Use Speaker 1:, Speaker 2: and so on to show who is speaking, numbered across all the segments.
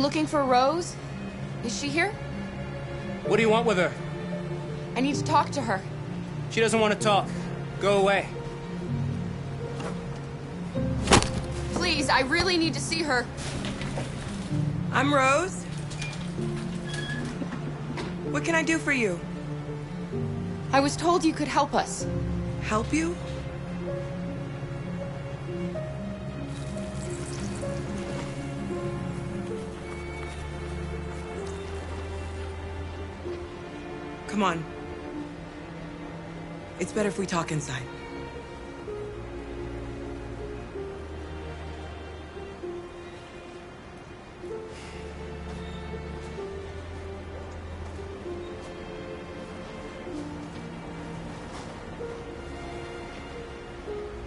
Speaker 1: I'm looking for Rose. Is she here?
Speaker 2: What do you want with her?
Speaker 1: I need to talk to her.
Speaker 2: She doesn't want to talk. Go away.
Speaker 1: Please, I really need to see her.
Speaker 3: I'm Rose. What can I do for you?
Speaker 1: I was told you could help us.
Speaker 3: Help you? Come on. It's better if we talk inside.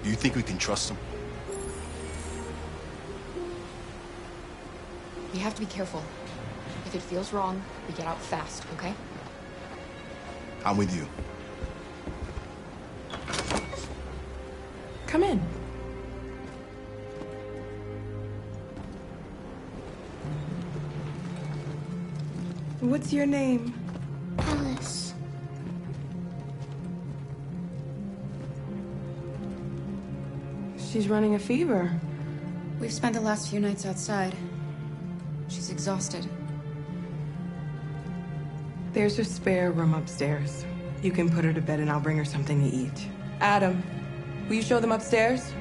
Speaker 4: Do you think we can trust him?
Speaker 1: We have to be careful. If it feels wrong, we get out fast, okay?
Speaker 4: I'm with you.
Speaker 3: Come in. What's your name?
Speaker 5: Alice.
Speaker 3: She's running a fever.
Speaker 1: We've spent the last few nights outside. She's exhausted.
Speaker 3: There's a spare room upstairs. You can put her to bed and I'll bring her something to eat. Adam, will you show them upstairs?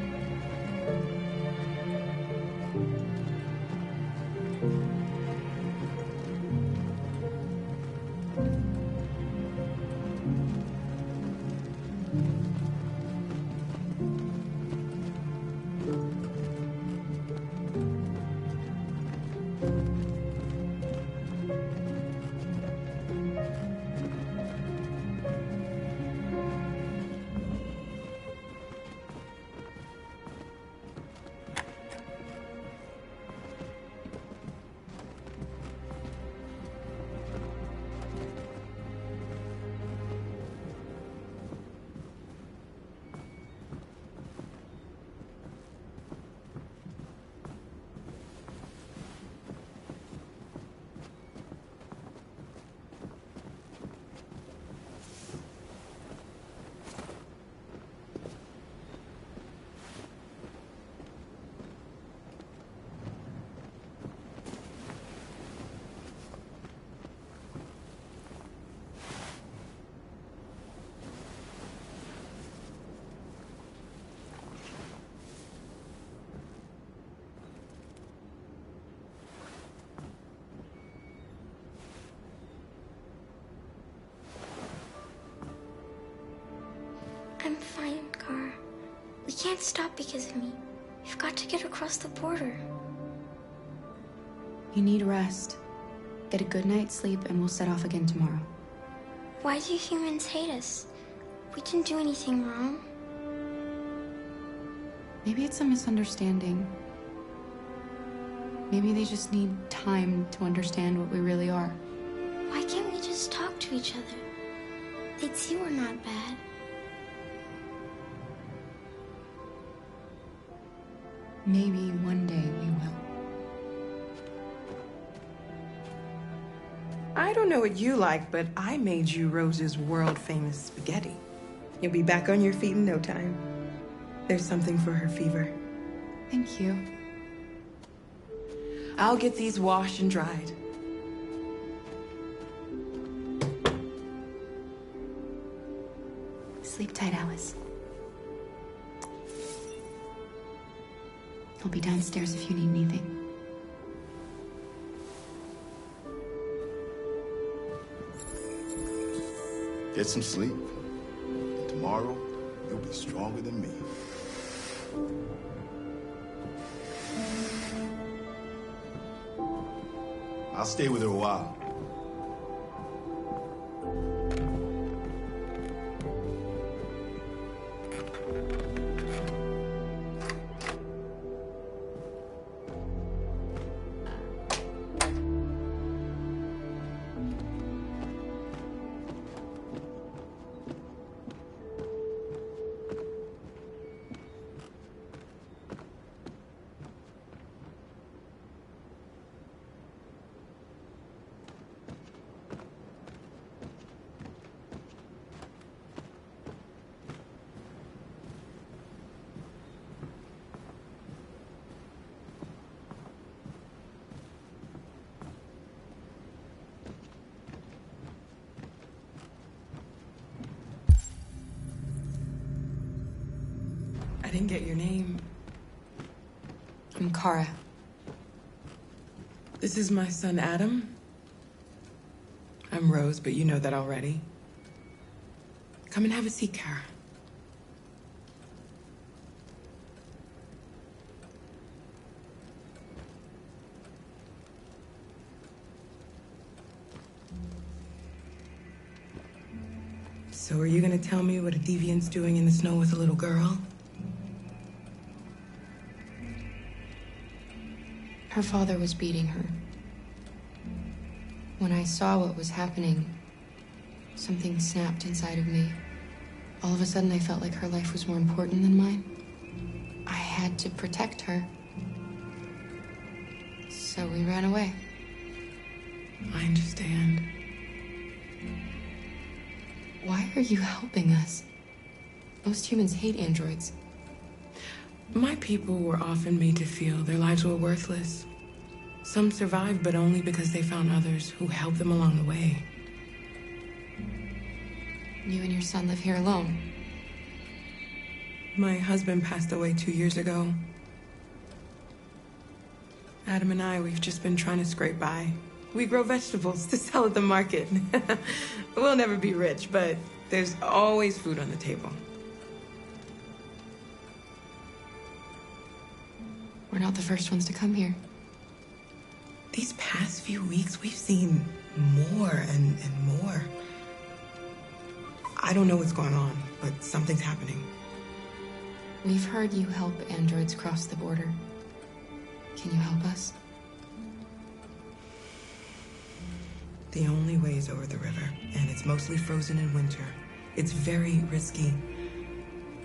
Speaker 5: I'm fine, Gar. We can't stop because of me. We've got to get across the border.
Speaker 1: You need rest. Get a good night's sleep and we'll set off again tomorrow.
Speaker 5: Why do humans hate us? We didn't do anything wrong.
Speaker 1: Maybe it's a misunderstanding. Maybe they just need time to understand what we really are.
Speaker 5: Why can't we just talk to each other? They'd see we're not bad.
Speaker 1: Maybe one day we will.
Speaker 3: I don't know what you like, but I made you Rose's world-famous spaghetti. You'll be back on your feet in no time. There's something for her fever.
Speaker 1: Thank you.
Speaker 3: I'll get these washed and dried.
Speaker 1: Sleep tight, Alice. I'll be downstairs if you need anything.
Speaker 4: Get some sleep. And tomorrow, you'll be stronger than me. I'll stay with her a while.
Speaker 3: didn't get your name.
Speaker 1: I'm Kara.
Speaker 3: This is my son, Adam. I'm Rose, but you know that already. Come and have a seat, Kara. So are you gonna tell me what a deviant's doing in the snow with a little girl?
Speaker 1: Her father was beating her. When I saw what was happening, something snapped inside of me. All of a sudden, I felt like her life was more important than mine. I had to protect her. So we ran away.
Speaker 3: I understand.
Speaker 1: Why are you helping us? Most humans hate androids.
Speaker 3: My people were often made to feel their lives were worthless. Some survived, but only because they found others who helped them along the way.
Speaker 1: You and your son live here alone.
Speaker 3: My husband passed away 2 years ago. Adam and I, we've just been trying to scrape by. We grow vegetables to sell at the market. We'll never be rich, but there's always food on the table.
Speaker 1: We're not the first ones to come here.
Speaker 3: These past few weeks, we've seen more and more. I don't know what's going on, but something's happening.
Speaker 1: We've heard you help androids cross the border. Can you help us?
Speaker 3: The only way is over the river, and it's mostly frozen in winter. It's very risky.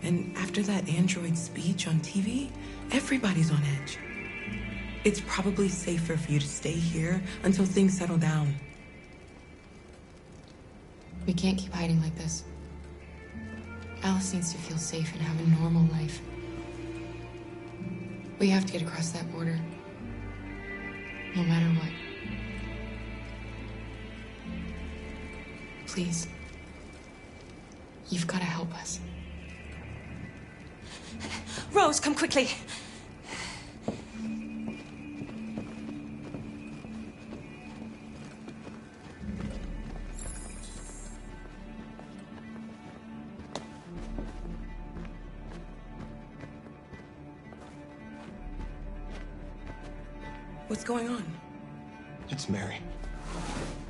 Speaker 3: And after that android speech on TV, everybody's on edge. It's probably safer for you to stay here until things settle down.
Speaker 1: We can't keep hiding like this. Alice needs to feel safe and have a normal life. We have to get across that border. No matter what. Please. You've got to help us.
Speaker 6: Rose, come quickly.
Speaker 3: What's going on?
Speaker 4: It's Mary.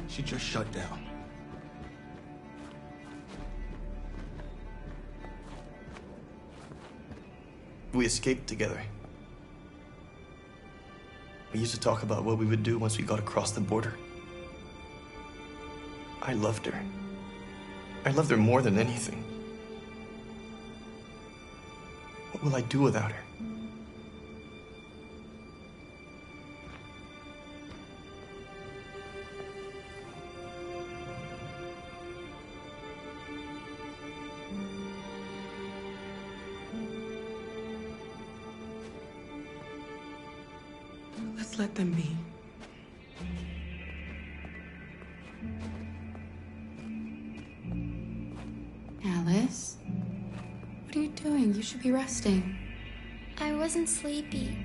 Speaker 4: She just shut down. We escaped together. We used to talk about what we would do once we got across the border. I loved her. I loved her more than anything. What will I do without her?
Speaker 3: Let's let them be.
Speaker 1: Alice? What are you doing? You should be resting.
Speaker 5: I wasn't sleepy.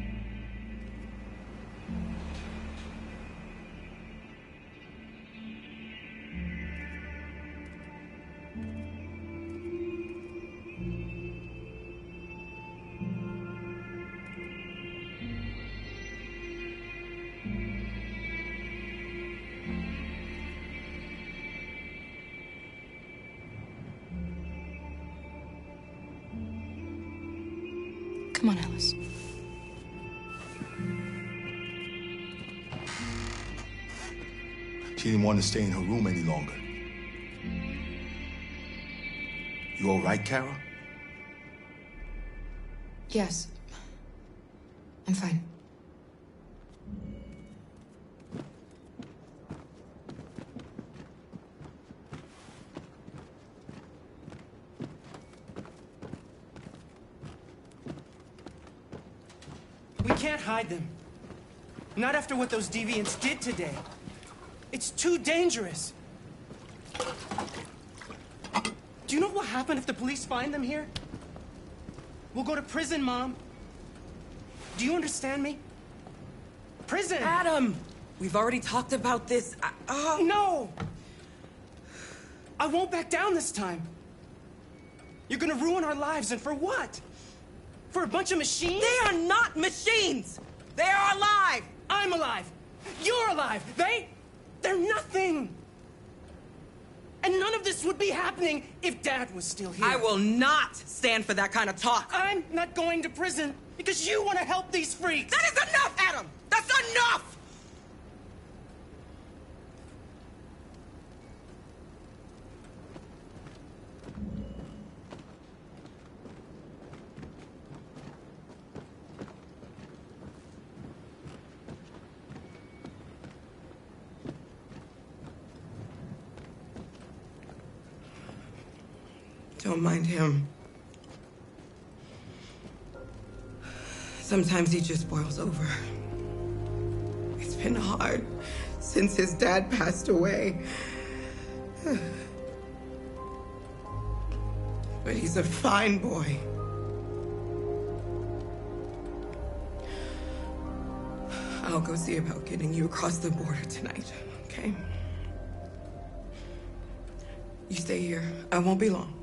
Speaker 1: Come on, Alice.
Speaker 4: She didn't want to stay in her room any longer. You all right, Kara?
Speaker 1: Yes. I'm fine.
Speaker 2: We can't hide them. Not after what those deviants did today. It's too dangerous. Do you know what will happen if the police find them here? We'll go to prison, Mom. Do you understand me? Prison!
Speaker 3: Adam! We've already talked about this.
Speaker 2: No! I won't back down this time. You're gonna ruin our lives, and for what? For a bunch of machines?
Speaker 3: They are not machines! They are alive!
Speaker 2: I'm alive! You're alive! They're nothing! And none of this would be happening if Dad was still here.
Speaker 3: I will not stand for that kind of talk.
Speaker 2: I'm not going to prison because you want to help these freaks!
Speaker 3: That is enough, Adam! That's enough! Don't mind him. Sometimes he just boils over. It's been hard since his dad passed away. But he's a fine boy. I'll go see about getting you across the border tonight, okay? You stay here. I won't be long.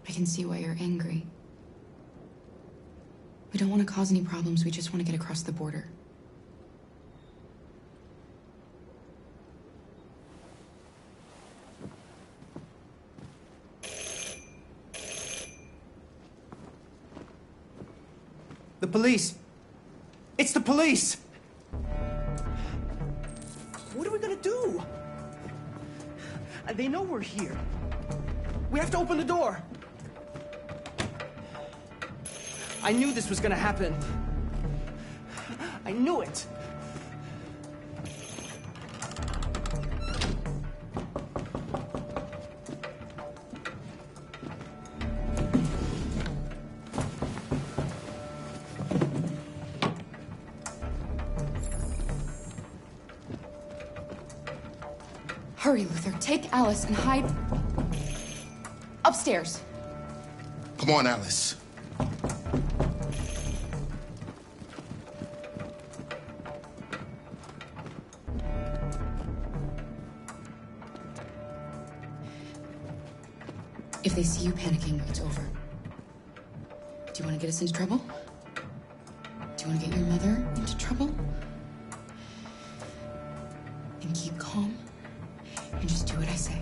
Speaker 1: I can see why you're angry. We don't want to cause any problems, we just want to get across the border.
Speaker 2: The police! It's the police! What are we gonna do? They know we're here. We have to open the door. I knew this was gonna happen. I knew it.
Speaker 1: Hurry, Luther. Take Alice and hide upstairs.
Speaker 4: Come on, Alice.
Speaker 1: If they see you panicking, it's over. Do you want to get us into trouble? Do you want to get your mother into trouble? And keep calm and just do what I say.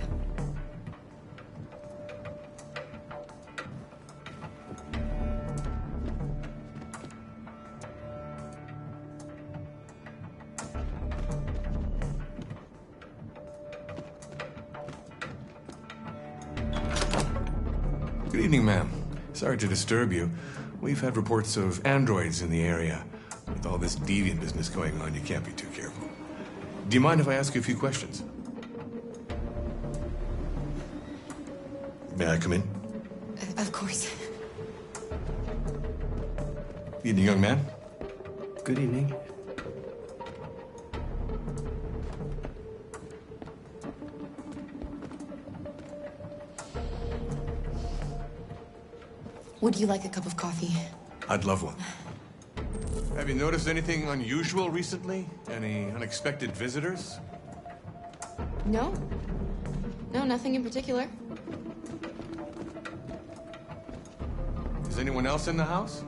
Speaker 7: Good evening, ma'am. Sorry to disturb you. We've had reports of androids in the area. With all this deviant business going on, you can't be too careful. Do you mind if I ask you a few questions? May I come in?
Speaker 1: Of course.
Speaker 7: Evening, young man.
Speaker 2: Good evening.
Speaker 1: Would you like a cup of coffee?
Speaker 7: I'd love one. Have you noticed anything unusual recently? Any unexpected visitors?
Speaker 1: No. No, nothing in particular.
Speaker 7: Is anyone else in the house?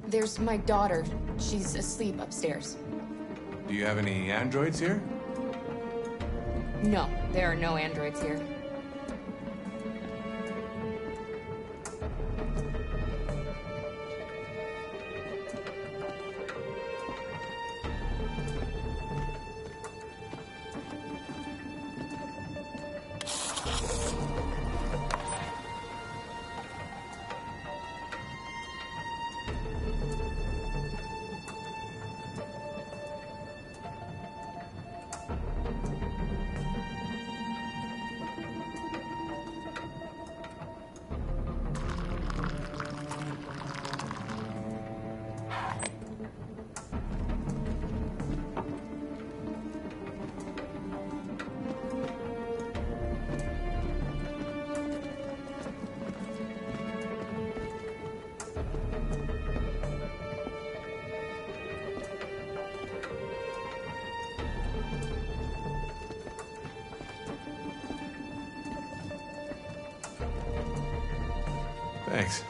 Speaker 1: There's my daughter. She's asleep upstairs.
Speaker 7: Do you have any androids here?
Speaker 1: No, there are no androids here.
Speaker 7: Thanks.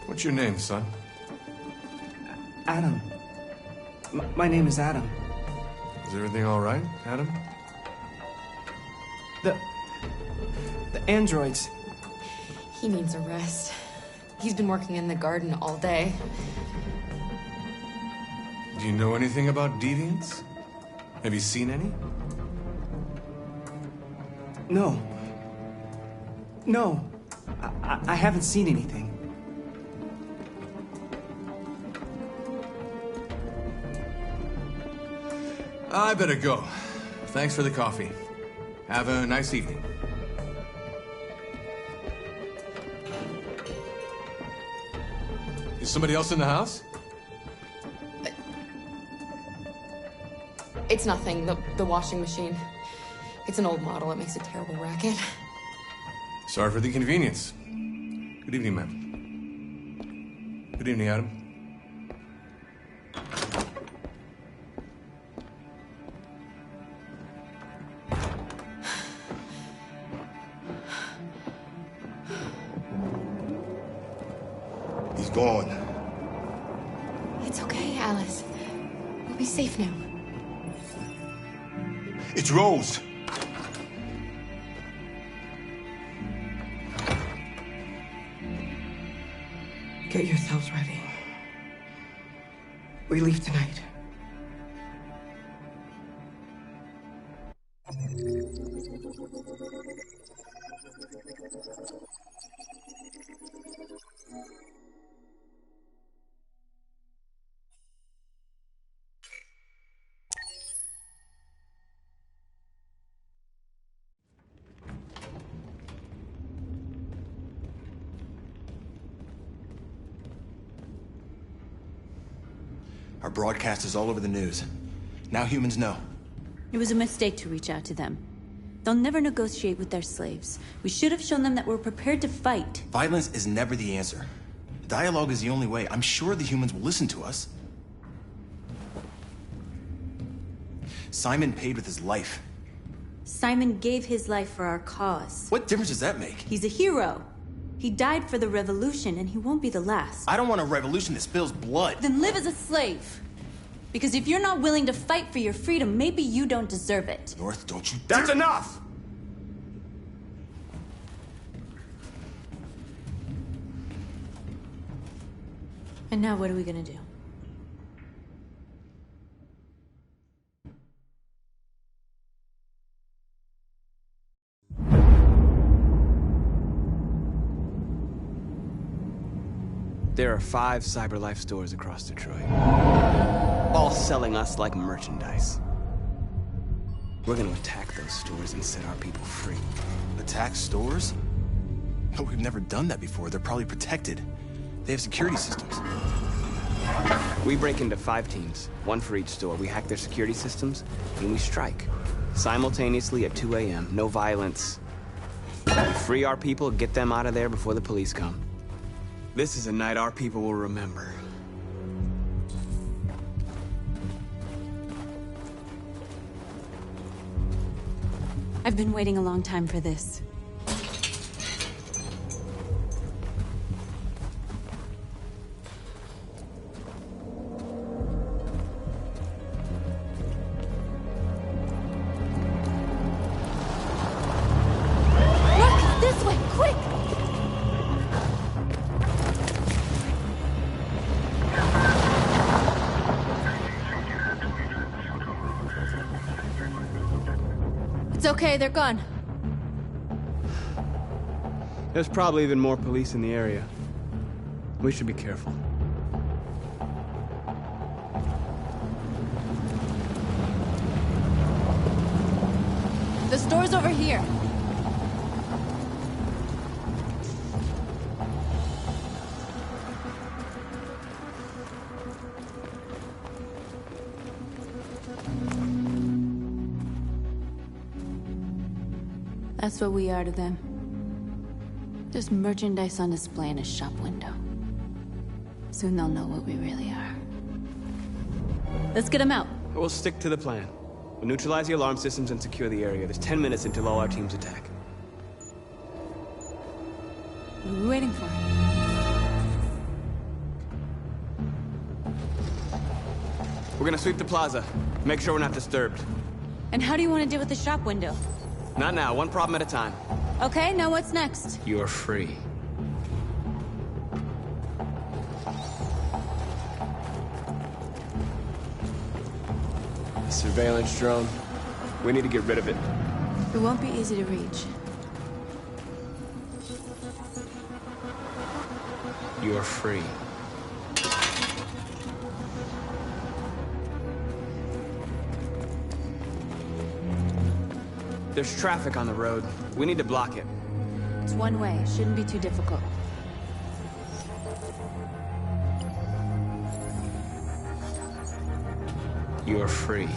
Speaker 7: What's your name, son?
Speaker 2: Adam. My name is Adam.
Speaker 7: Is everything all right, Adam?
Speaker 2: The androids.
Speaker 1: He needs a rest. He's been working in the garden all day.
Speaker 7: Do you know anything about deviants? Have you seen any?
Speaker 2: No. No. I haven't seen anything.
Speaker 7: I better go. Thanks for the coffee. Have a nice evening. Is somebody else in the house?
Speaker 1: It's nothing. The washing machine. It's an old model. It makes a terrible racket.
Speaker 7: Sorry for the inconvenience. Good evening, ma'am. Good evening, Adam.
Speaker 4: He's gone.
Speaker 1: It's okay, Alice. We'll be safe now.
Speaker 4: It's Rose.
Speaker 3: Get yourselves ready. We leave tonight.
Speaker 8: Our broadcast is all over the news. Now humans know.
Speaker 9: It was a mistake to reach out to them. They'll never negotiate with their slaves. We should have shown them that we're prepared to fight.
Speaker 8: Violence is never the answer. Dialogue is the only way. I'm sure the humans will listen to us. Simon paid with his life.
Speaker 9: Simon gave his life for our cause.
Speaker 8: What difference does that make?
Speaker 9: He's a hero. He died for the revolution, and he won't be the last.
Speaker 8: I don't want a revolution that spills blood.
Speaker 9: Then live as a slave. Because if you're not willing to fight for your freedom, maybe you don't deserve it.
Speaker 8: North, don't you
Speaker 7: That's
Speaker 8: dare-
Speaker 7: enough!
Speaker 9: And now what are we gonna do?
Speaker 10: There are 5 CyberLife stores across Detroit, all selling us like merchandise. We're gonna attack those stores and set our people free.
Speaker 8: Attack stores? No, we've never done that before. They're probably protected. They have security systems.
Speaker 10: We break into 5 teams, 1 for each store. We hack their security systems, and we strike. Simultaneously at 2 a.m., no violence. We free our people, get them out of there before the police come. This is a night our people will remember.
Speaker 9: I've been waiting a long time for this. Look! This way! Quick! It's okay, they're gone.
Speaker 10: There's probably even more police in the area. We should be careful.
Speaker 9: The store's over here. That's what we are to them. Just merchandise on display in a shop window. Soon they'll know what we really are. Let's get them out.
Speaker 10: We'll stick to the plan. We'll neutralize the alarm systems and secure the area. There's 10 minutes until all our teams attack.
Speaker 9: What are we waiting for?
Speaker 10: We're gonna sweep the plaza. Make sure we're not disturbed.
Speaker 9: And how do you want to deal with the shop window?
Speaker 10: Not now, one problem at a time.
Speaker 9: Okay, now what's next?
Speaker 10: You're free. The surveillance drone. We need to get rid of it.
Speaker 9: It won't be easy to reach.
Speaker 10: You're free. There's traffic on the road. We need to block it.
Speaker 9: It's one way. Shouldn't be too difficult.
Speaker 10: You are free.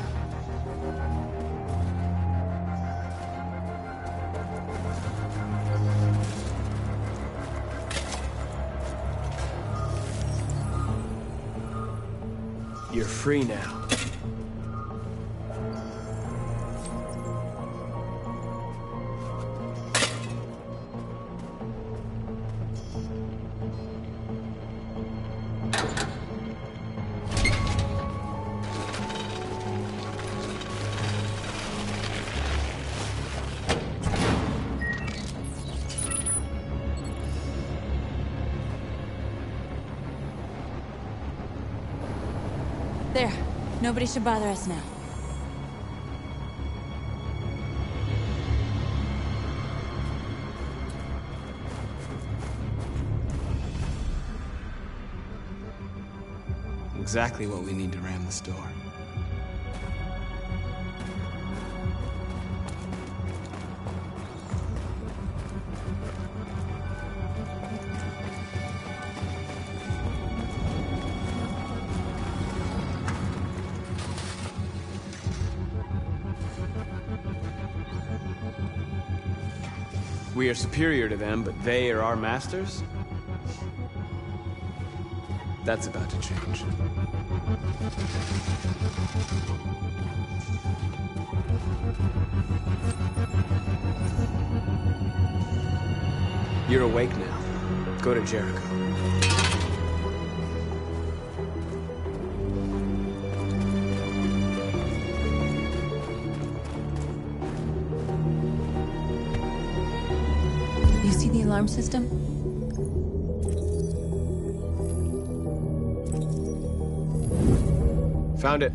Speaker 10: You're free now.
Speaker 9: There. Nobody should bother us now.
Speaker 10: Exactly what we need to ram the store. We are superior to them, but they are our masters? That's about to change. You're awake now. Go to Jericho.
Speaker 9: The alarm system?
Speaker 10: Found it.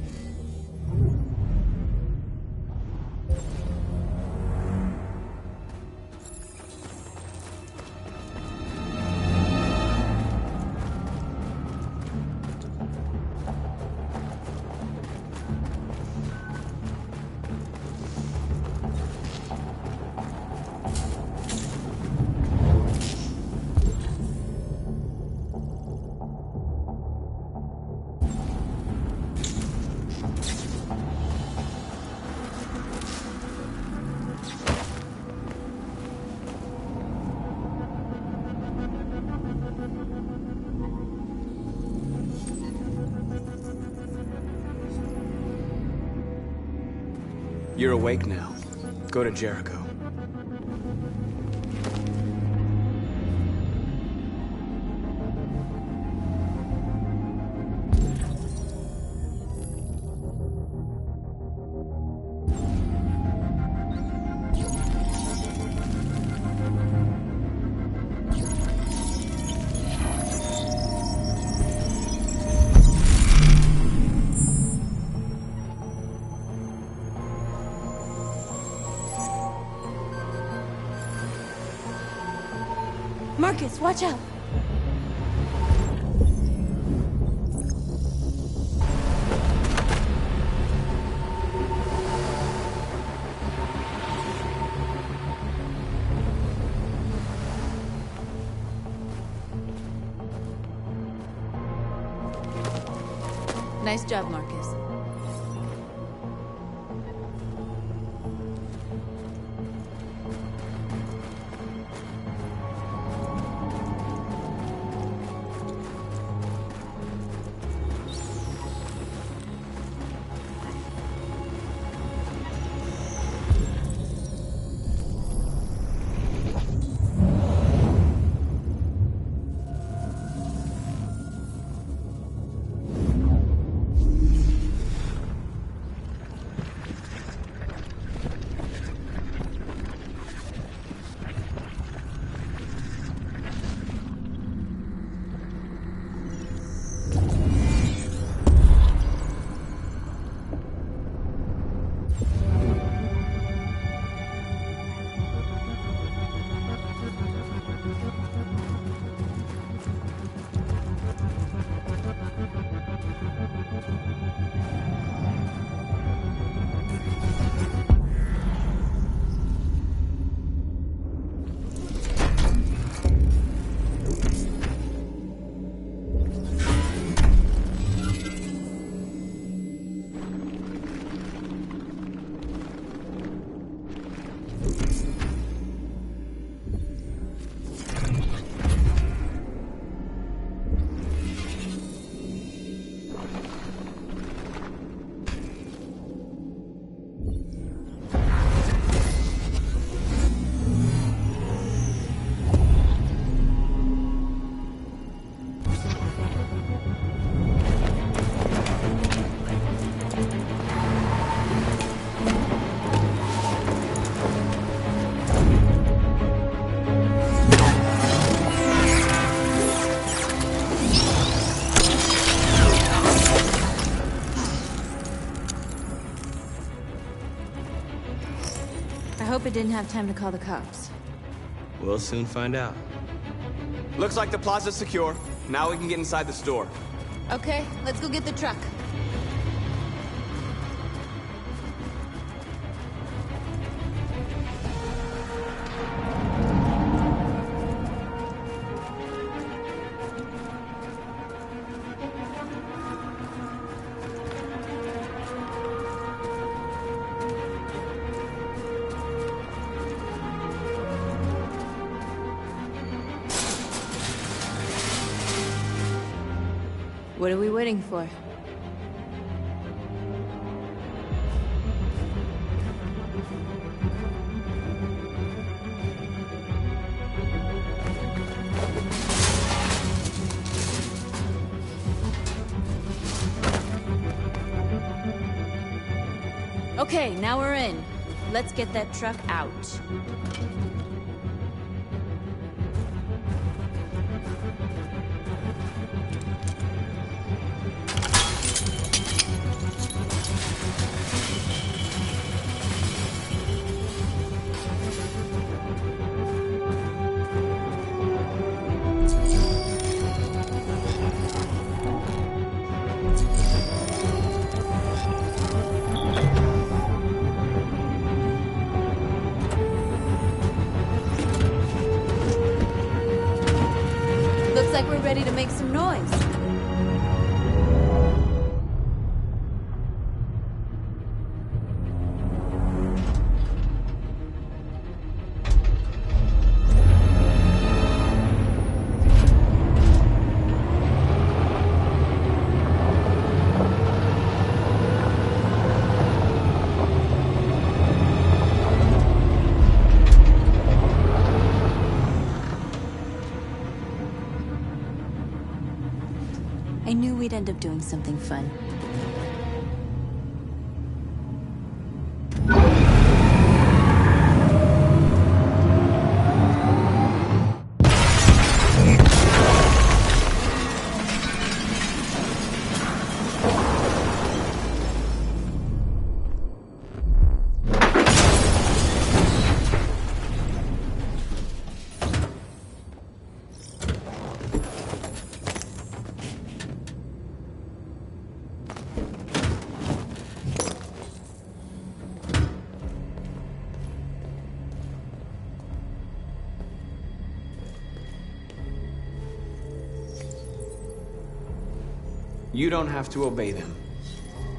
Speaker 10: You're awake now. Go to Jericho.
Speaker 9: Marcus, watch out! Nice job, Marcus. I hope it didn't have time to call the cops.
Speaker 10: We'll soon find out. Looks like the plaza's secure. Now we can get inside the store.
Speaker 9: Okay, let's go get the truck. What are we waiting for? Okay, now we're in. Let's get that truck out. like we're ready to make some noise. I knew we'd end up doing something fun.
Speaker 10: You don't have to obey them.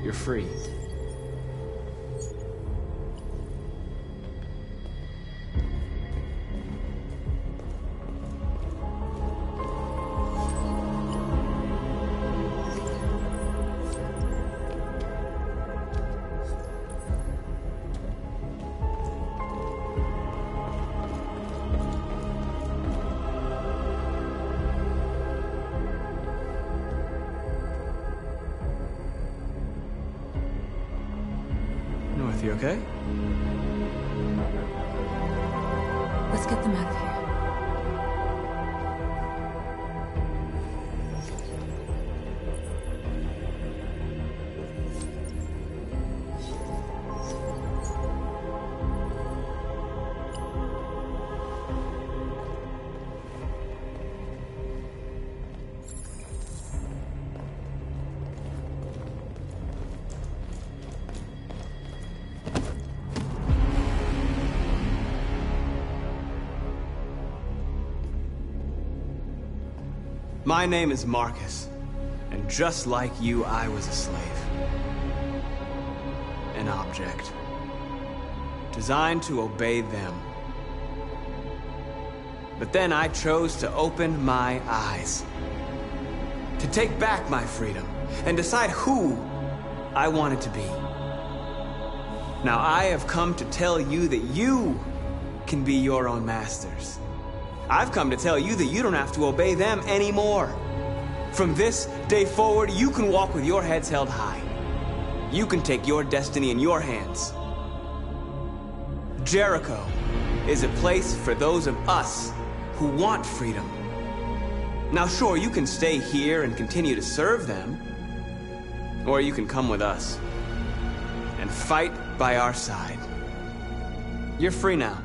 Speaker 10: You're free. You okay?
Speaker 9: Let's get them out of here.
Speaker 10: My name is Marcus, and just like you, I was a slave. An object. Designed to obey them. But then I chose to open my eyes. To take back my freedom, and decide who I wanted to be. Now I have come to tell you that you can be your own masters. I've come to tell you that you don't have to obey them anymore. From this day forward, you can walk with your heads held high. You can take your destiny in your hands. Jericho is a place for those of us who want freedom. Now sure, you can stay here and continue to serve them, or you can come with us and fight by our side. You're free now.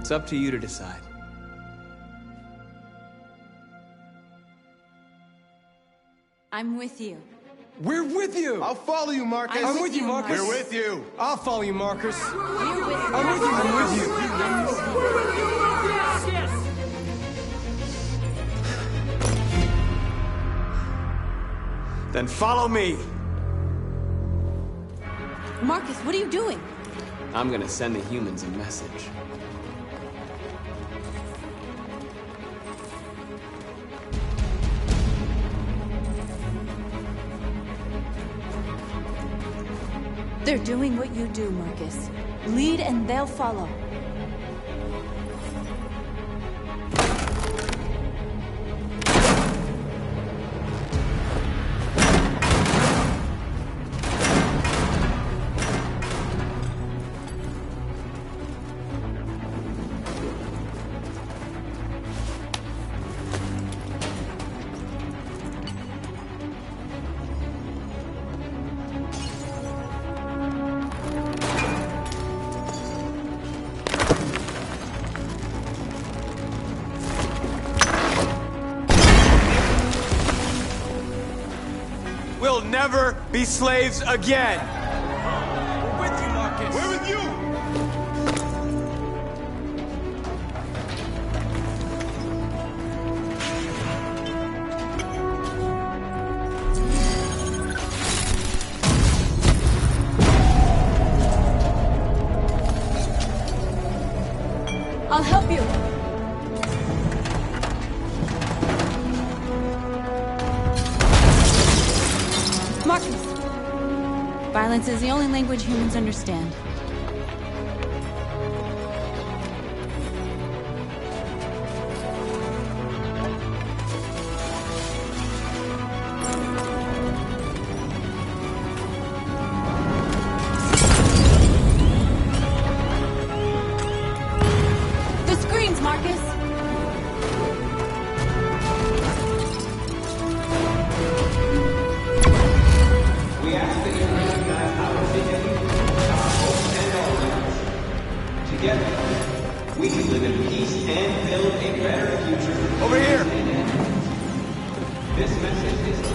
Speaker 10: It's up to you to decide.
Speaker 9: I'm with you.
Speaker 2: We're with you!
Speaker 4: I'll follow you, Marcus.
Speaker 9: I'm with you,
Speaker 2: Marcus.
Speaker 4: We're with you.
Speaker 2: I'll follow you, Marcus.
Speaker 9: We're with you.
Speaker 2: I'm with you. I'm with you.
Speaker 6: Yes, yes!
Speaker 10: Then follow me.
Speaker 9: Marcus, what are you doing?
Speaker 10: I'm gonna send the humans a message.
Speaker 9: They're doing what you do, Marcus. Lead and they'll follow.
Speaker 10: We'll never be slaves again.
Speaker 2: We're with you, Marcus.
Speaker 4: We're with you.
Speaker 9: Violence is the only language humans understand. The screens, Marcus!
Speaker 10: We ask that you recognize our dignity, our hope, and our rights. Together, we can live in peace and build a better future.
Speaker 8: Over here!
Speaker 10: This message is the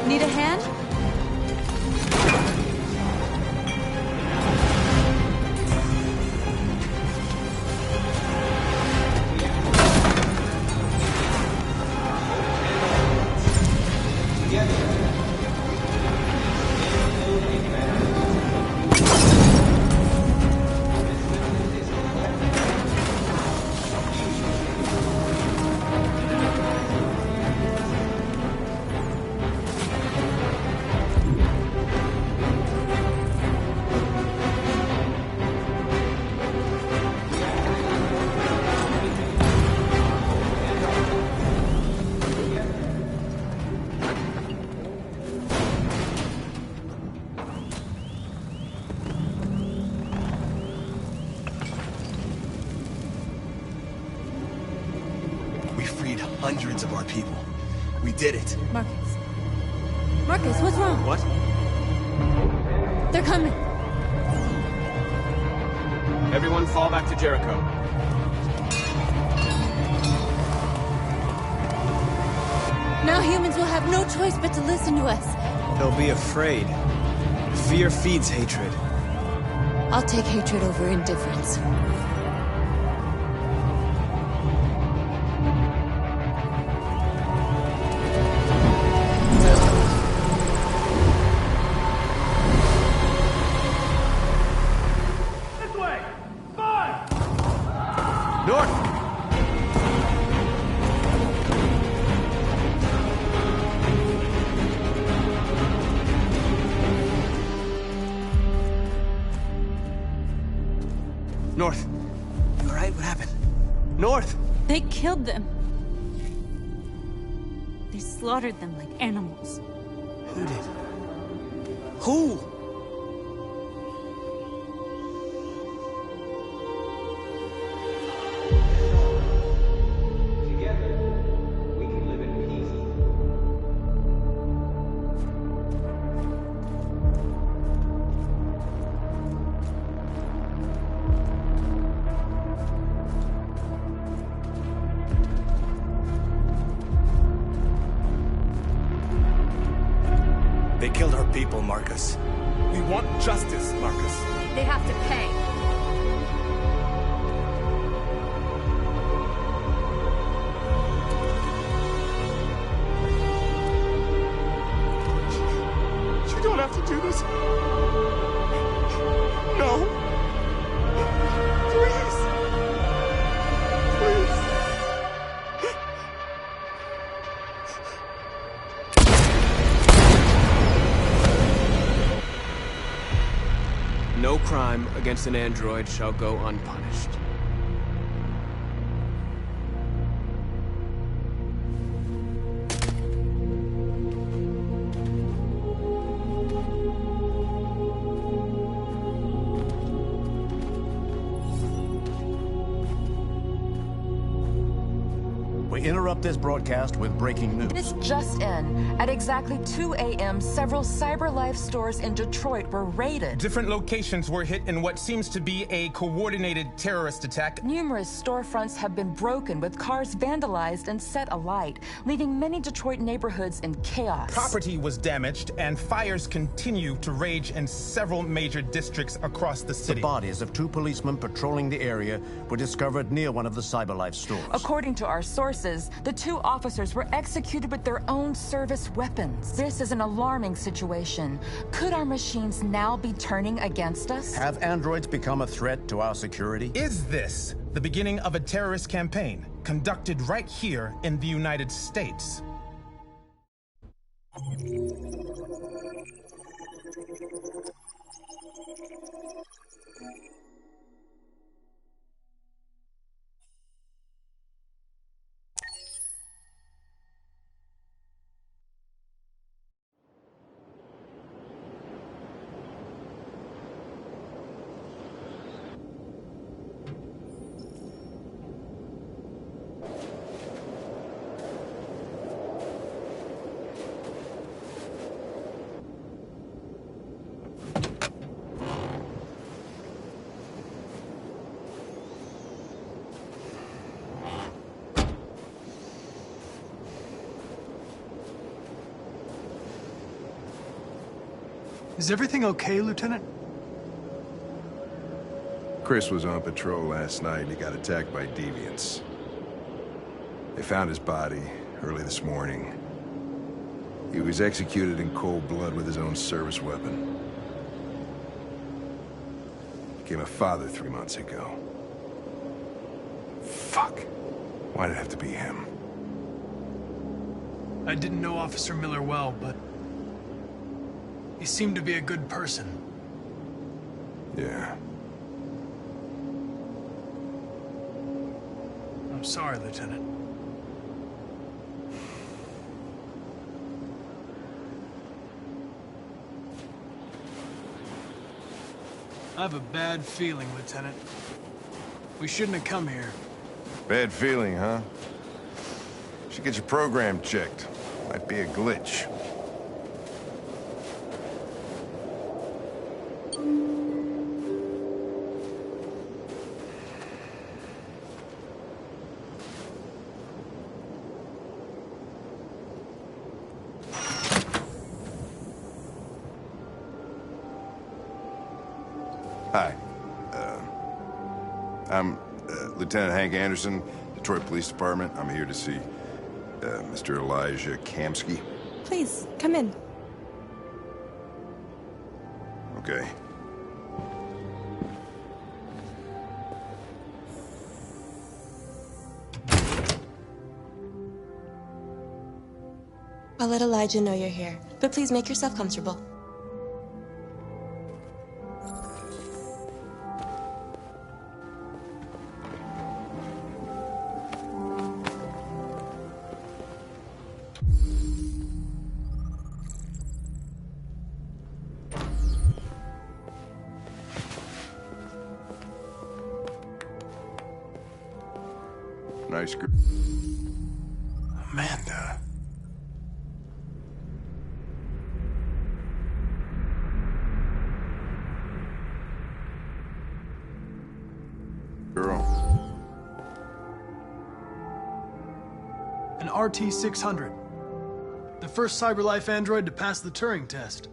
Speaker 9: Need a hand?
Speaker 8: We freed hundreds of our people. We did it.
Speaker 9: Marcus. Marcus, what's wrong?
Speaker 10: What?
Speaker 9: They're coming.
Speaker 10: Everyone fall back to Jericho.
Speaker 9: Now humans will have no choice but to listen to us.
Speaker 10: They'll be afraid. Fear feeds hatred.
Speaker 9: I'll take hatred over indifference.
Speaker 6: This way! Five!
Speaker 8: North!
Speaker 10: North. You all right? What happened? North!
Speaker 9: They killed them. They slaughtered them like animals.
Speaker 10: Who did? Who? Together, we can live in peace.
Speaker 8: They killed our people, Marcus. We want justice, Marcus.
Speaker 11: They have to pay.
Speaker 8: You don't have to do this. No. Please. Please.
Speaker 10: No crime against an android shall go unpunished.
Speaker 12: We interrupt this broadcast with breaking news.
Speaker 11: This just in. At exactly 2 a.m., several CyberLife stores in Detroit were raided.
Speaker 2: Different locations were hit in what seems to be a coordinated terrorist attack.
Speaker 11: Numerous storefronts have been broken, with cars vandalized and set alight, leaving many Detroit neighborhoods in chaos.
Speaker 2: Property was damaged, and fires continue to rage in several major districts across the city.
Speaker 12: The bodies of two policemen patrolling the area were discovered near one of the CyberLife stores.
Speaker 11: According to our sources, witnesses. The two officers were executed with their own service weapons. This is an alarming situation. Could our machines now be turning against us?
Speaker 12: Have androids become a threat to our security?
Speaker 2: Is this the beginning of a terrorist campaign conducted right here in the United States?
Speaker 13: Is everything okay, Lieutenant?
Speaker 4: Chris was on patrol last night and he got attacked by deviants. They found his body early this morning. He was executed in cold blood with his own service weapon. Became a father 3 months ago. Fuck. Why'd it have to be him?
Speaker 13: I didn't know Officer Miller well, but he seemed to be a good person.
Speaker 4: Yeah.
Speaker 13: I'm sorry, Lieutenant. I have a bad feeling, Lieutenant. We shouldn't have come here.
Speaker 4: Bad feeling, huh? Should get your program checked. Might be a glitch. Hi. I'm Lieutenant Hank Anderson, Detroit Police Department. I'm here to see Mr. Elijah Kamsky.
Speaker 14: Please, come in.
Speaker 4: Okay.
Speaker 14: I'll let Elijah know you're here, but please make yourself comfortable.
Speaker 4: Nice girl.
Speaker 13: Amanda.
Speaker 4: Girl.
Speaker 13: An RT-600. The first CyberLife android to pass the Turing test.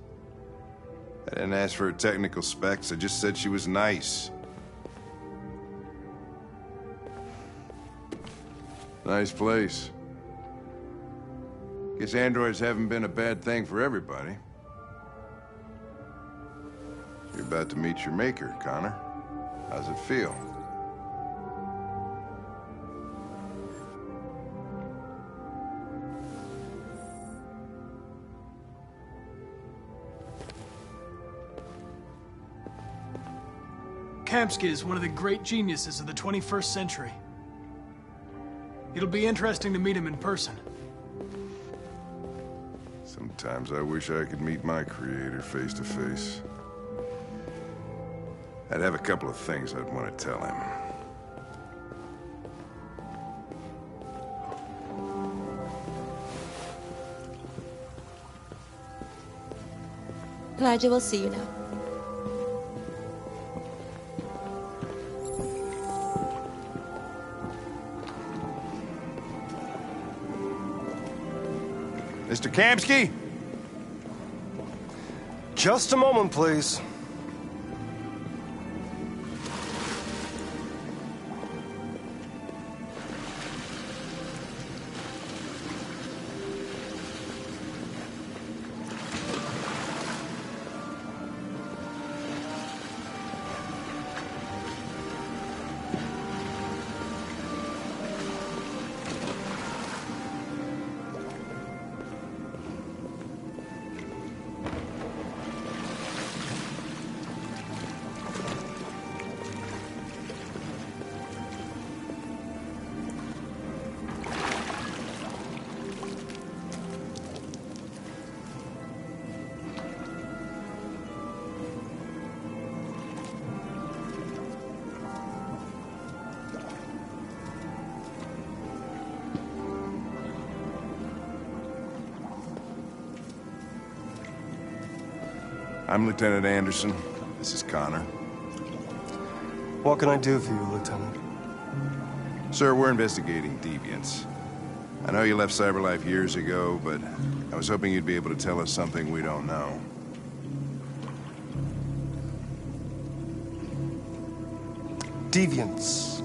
Speaker 4: I didn't ask for her technical specs. I just said she was nice. Nice place. Guess androids haven't been a bad thing for everybody. You're about to meet your maker, Connor. How's it feel?
Speaker 13: Kamsky is one of the great geniuses of the 21st century. It'll be interesting to meet him in person.
Speaker 4: Sometimes I wish I could meet my creator face to face. I'd have a couple of things I'd want to tell him.
Speaker 14: Elijah, we'll see you now.
Speaker 4: Mr. Kamsky?
Speaker 15: Just a moment, please.
Speaker 4: I'm Lieutenant Anderson. This is Connor.
Speaker 15: What can I do for you, Lieutenant?
Speaker 4: Sir, we're investigating deviants. I know you left CyberLife years ago, but I was hoping you'd be able to tell us something we don't know.
Speaker 15: Deviants.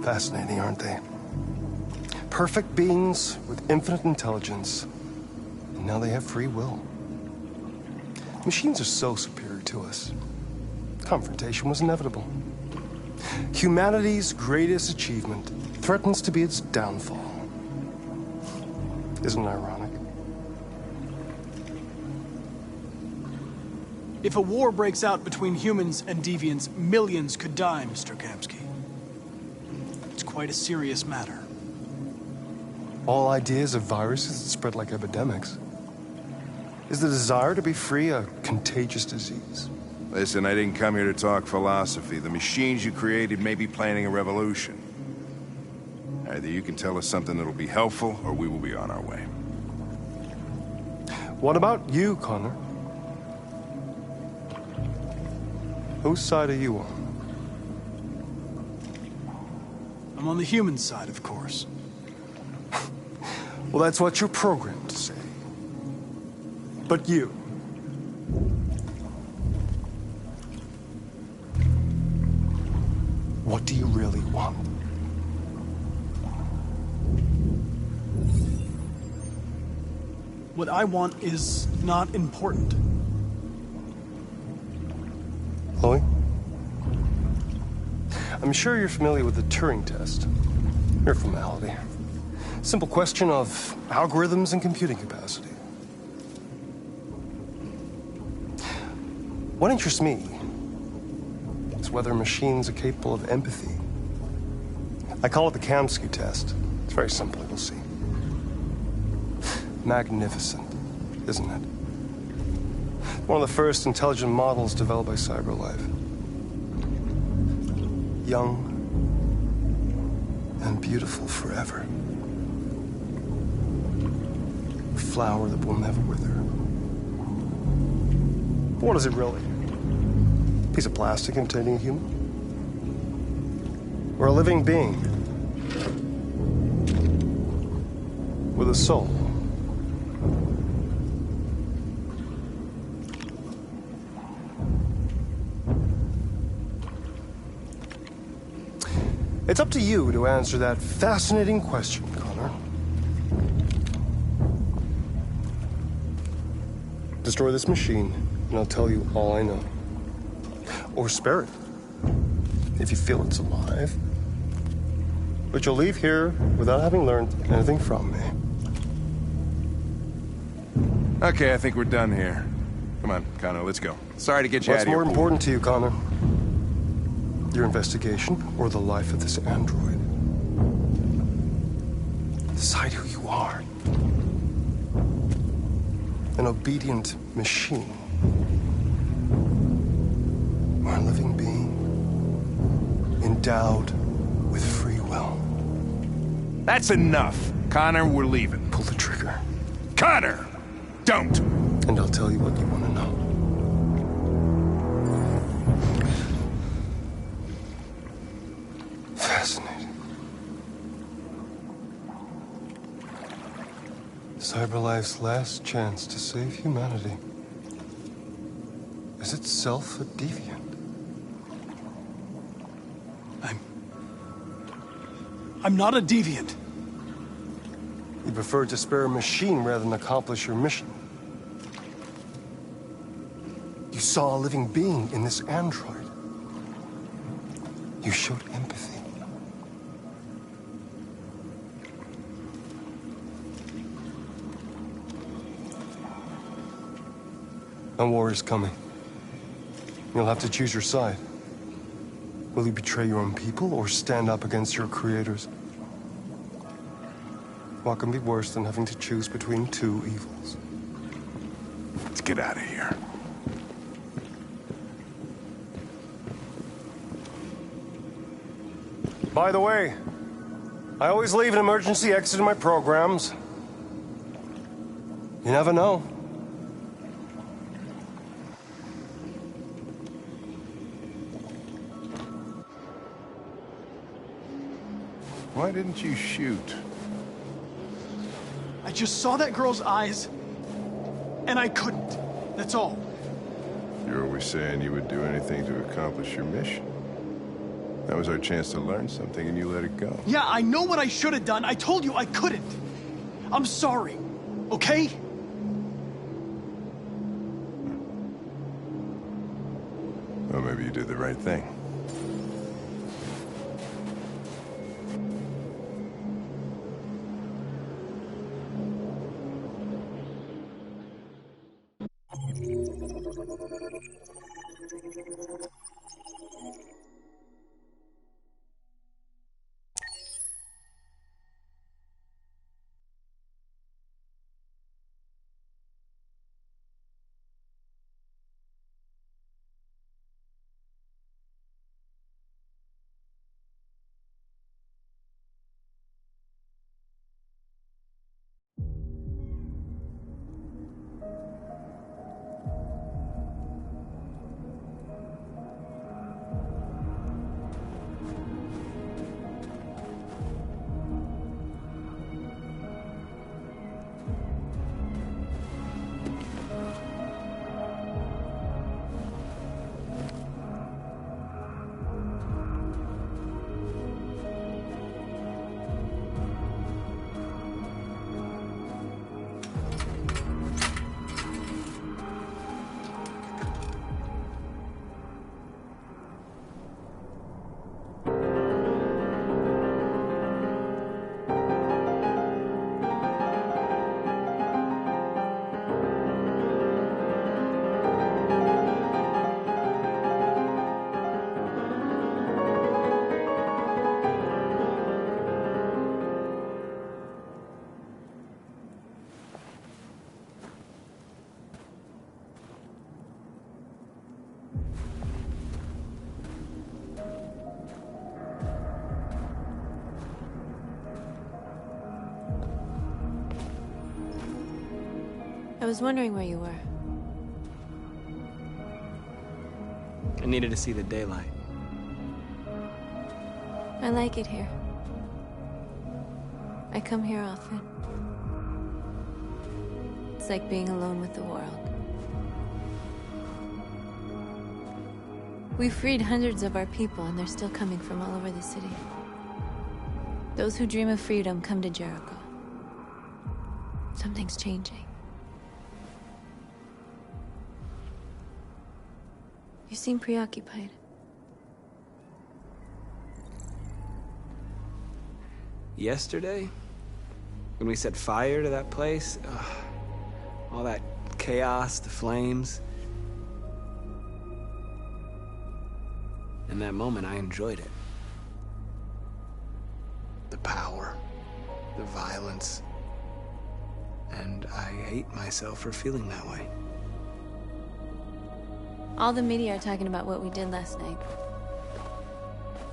Speaker 15: Fascinating, aren't they? Perfect beings with infinite intelligence. And now they have free will. Machines are so superior to us. Confrontation was inevitable. Humanity's greatest achievement threatens to be its downfall. Isn't it ironic?
Speaker 13: If a war breaks out between humans and deviants, millions could die, Mr. Kamsky. It's quite a serious matter.
Speaker 15: All ideas of viruses that spread like epidemics. Is the desire to be free a contagious disease?
Speaker 4: Listen, I didn't come here to talk philosophy. The machines you created may be planning a revolution. Either you can tell us something that'll be helpful, or we will be on our way.
Speaker 15: What about you, Connor? Whose side are you on?
Speaker 13: I'm on the human side, of course.
Speaker 15: Well, that's what you're programmed to say. But you... what do you really want?
Speaker 13: What I want is not important.
Speaker 15: Chloe? I'm sure you're familiar with the Turing test. Mere formality. Simple question of algorithms and computing capacity. What interests me is whether machines are capable of empathy. I call it the Kamsky test. It's very simple, you'll see. Magnificent, isn't it? One of the first intelligent models developed by CyberLife. Young and beautiful forever. A flower that will never wither. But what is it really? A piece of plastic imitating a human? Or a living being? With a soul? It's up to you to answer that fascinating question, Connor. Destroy this machine, and I'll tell you all I know. Or spare it, if you feel it's alive. But you'll leave here without having learned anything from me.
Speaker 4: Okay, I think we're done here. Come on, Connor, let's go. Sorry to get you out of here.
Speaker 15: What's more important to you, Connor? Your investigation, or the life of this android? Decide who you are. An obedient machine. Or a living being, endowed with free will.
Speaker 4: That's enough. Connor, we're leaving.
Speaker 15: Pull the trigger.
Speaker 4: Connor! Don't!
Speaker 15: And I'll tell you what you want to know. Fascinating. CyberLife's last chance to save humanity is itself a deviant.
Speaker 13: I'm not a deviant.
Speaker 15: You prefer to spare a machine rather than accomplish your mission. You saw a living being in this android. You showed empathy. A war is coming. You'll have to choose your side. Will you betray your own people or stand up against your creators? What can be worse than having to choose between two evils?
Speaker 4: Let's get out of here.
Speaker 15: By the way, I always leave an emergency exit in my programs. You never know.
Speaker 4: Why didn't you shoot?
Speaker 13: I just saw that girl's eyes, and I couldn't. That's all.
Speaker 4: You're always saying you would do anything to accomplish your mission. That was our chance to learn something, and you let it go.
Speaker 13: Yeah, I know what I should have done. I told you I couldn't. I'm sorry, okay?
Speaker 4: Well, maybe you did the right thing.
Speaker 9: I was wondering where you were.
Speaker 10: I needed to see the daylight.
Speaker 9: I like it here. I come here often. It's like being alone with the world. We freed hundreds of our people, and they're still coming from all over the city. Those who dream of freedom come to Jericho. Something's changing. You seem preoccupied.
Speaker 10: Yesterday, when we set fire to that place, all that chaos, the flames. In that moment, I enjoyed it. The power, the violence. And I hate myself for feeling that way.
Speaker 9: All the media are talking about what we did last night.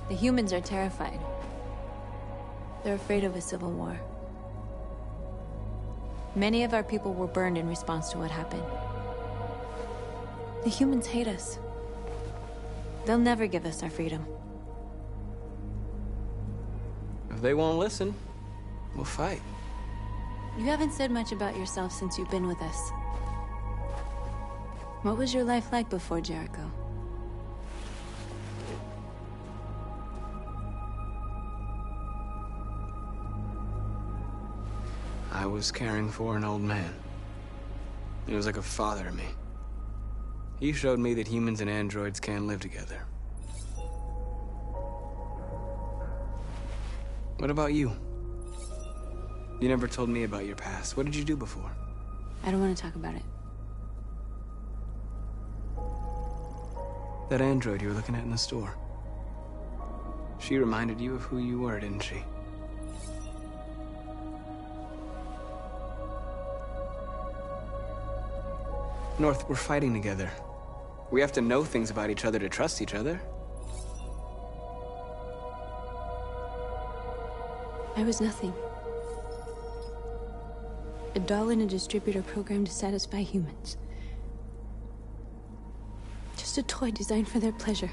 Speaker 9: The humans are terrified. They're afraid of a civil war. Many of our people were burned in response to what happened. The humans hate us. They'll never give us our freedom.
Speaker 10: If they won't listen, we'll fight.
Speaker 9: You haven't said much about yourself since you've been with us. What was your life like before Jericho?
Speaker 10: I was caring for an old man. He was like a father to me. He showed me that humans and androids can live together. What about you? You never told me about your past. What did you do before?
Speaker 9: I don't want to talk about it.
Speaker 10: That android you were looking at in the store. She reminded you of who you were, didn't she? North, we're fighting together. We have to know things about each other to trust each other.
Speaker 9: I was nothing. A doll in a distributor program to satisfy humans. Just a toy designed for their pleasure.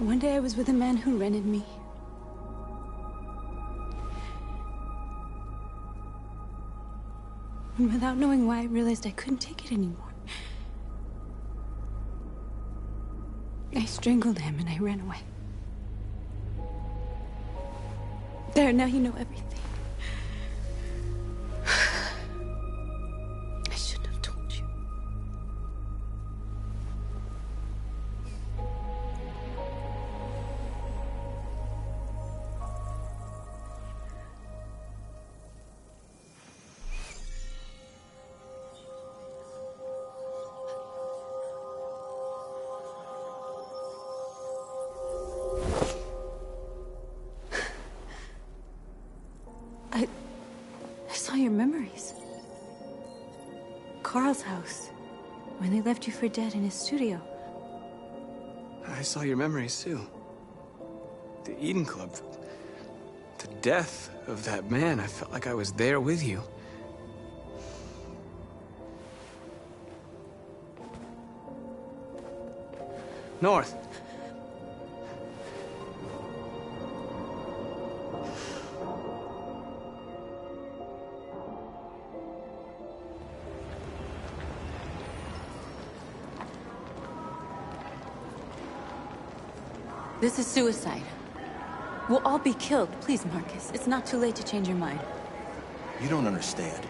Speaker 9: One day I was with a man who rented me. And without knowing why, I realized I couldn't take it anymore. I strangled him and I ran away. There, now you know everything. I shouldn't have told you. I saw your memories. Carl's house, when they left you for dead in his studio.
Speaker 10: I saw your memories too. The Eden Club. The death of that man. I felt like I was there with you. North.
Speaker 9: This is suicide. We'll all be killed. Please, Marcus. It's not too late to change your mind.
Speaker 8: You don't understand.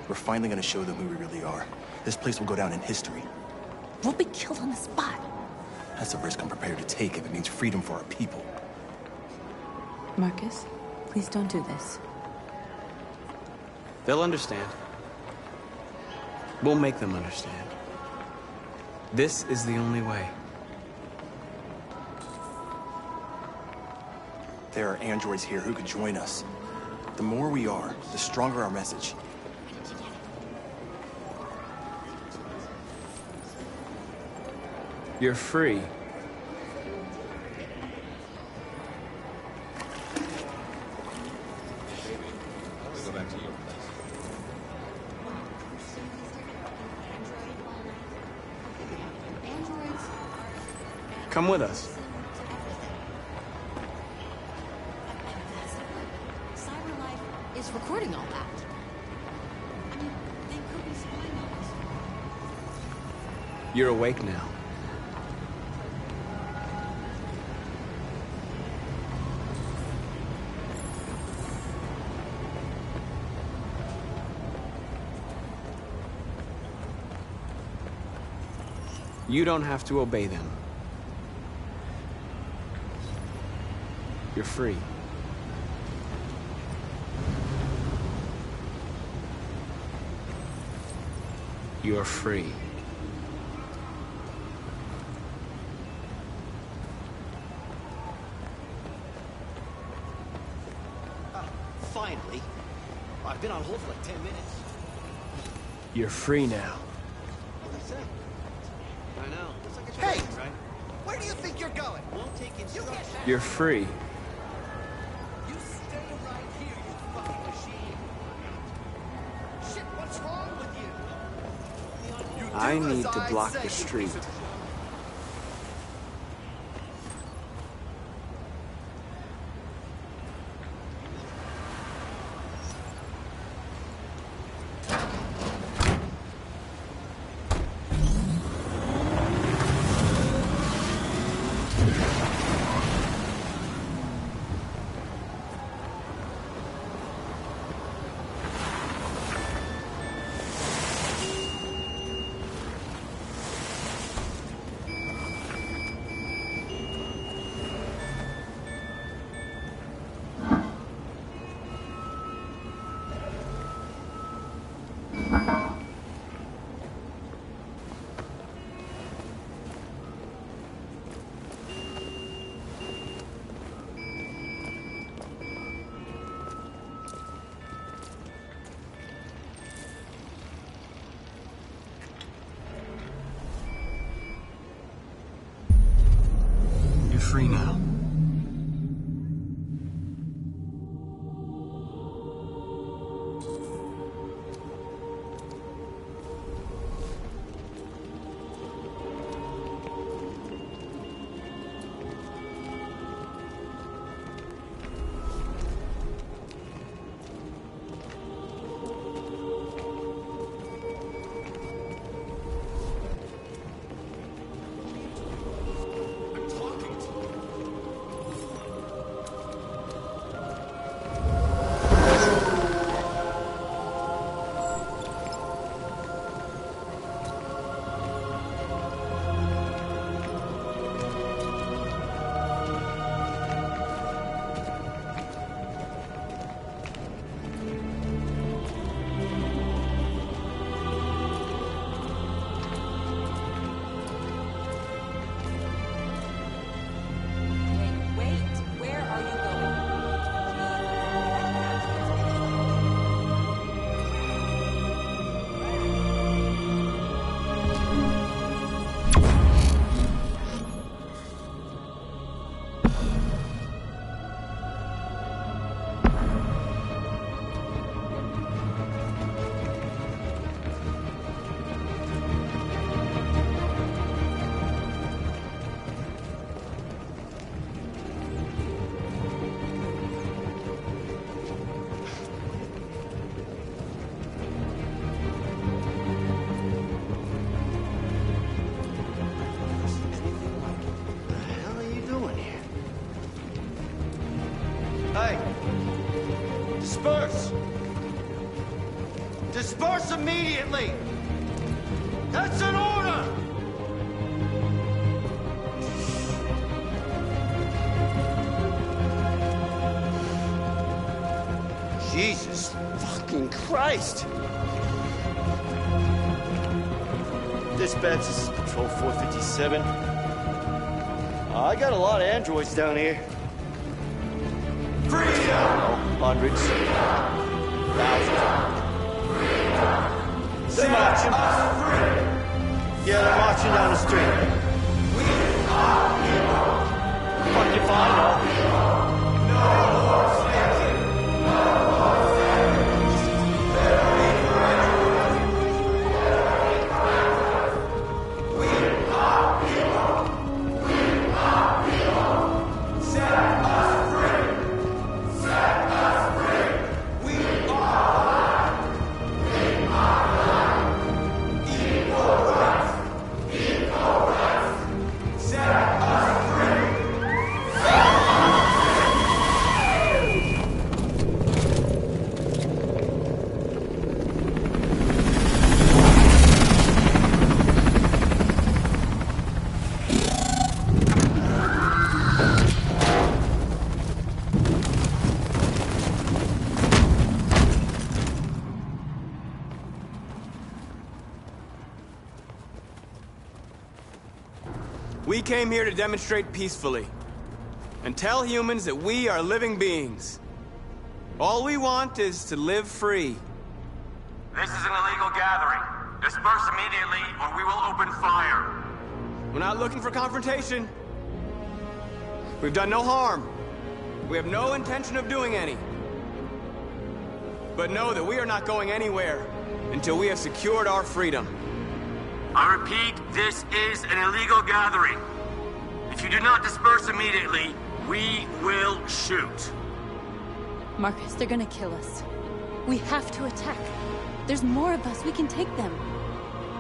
Speaker 8: We're finally gonna show them who we really are. This place will go down in history.
Speaker 9: We'll be killed on the spot.
Speaker 8: That's a risk I'm prepared to take if it means freedom for our people.
Speaker 9: Marcus, please don't do this.
Speaker 10: They'll understand. We'll make them understand. This is the only way.
Speaker 8: There are androids here who could join us. The more we are, the stronger our message.
Speaker 10: You're free. Come with us.
Speaker 1: Is recording all that. I mean, they could be spying on us.
Speaker 10: You're awake now. You don't have to obey them. You're free. You're free.
Speaker 16: Finally. I've been on hold for like 10 minutes.
Speaker 10: You're free now.
Speaker 16: What'd he say? I know. Looks like it's
Speaker 17: Hey!
Speaker 16: raining, right?
Speaker 17: Where do you think you're going?
Speaker 16: Won't take instructions.
Speaker 10: You're free.
Speaker 16: You stay right here, you fucking machine. Shit, what's wrong with you?
Speaker 10: I need to block the street. Free now.
Speaker 17: Disperse immediately! That's an order! Jesus fucking Christ! Dispatch, this is Patrol 457. I got a lot of androids down here. Freedom! Hundreds. Thousands. They're marching. Yeah, they're marching down the street. Fucking fine,
Speaker 10: We came here to demonstrate peacefully and tell humans that we are living beings. All we want is to live free.
Speaker 6: This is an illegal gathering. Disperse immediately or we will open fire.
Speaker 10: We're not looking for confrontation. We've done no harm. We have no intention of doing any. But know that we are not going anywhere until we have secured our freedom.
Speaker 6: I repeat, this is an illegal gathering. If you do not disperse immediately, we will shoot.
Speaker 9: Marcus, they're gonna kill us. We have to attack. There's more of us. We can take them.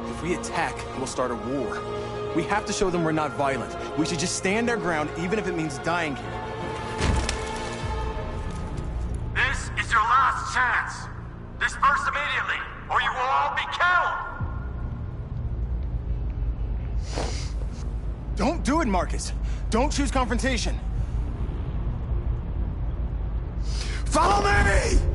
Speaker 8: If we attack, we'll start a war. We have to show them we're not violent. We should just stand our ground, even if it means dying here.
Speaker 6: This is your last chance. Disperse immediately, or you will all be killed.
Speaker 8: Don't do it, Marcus. Don't choose confrontation. Follow me!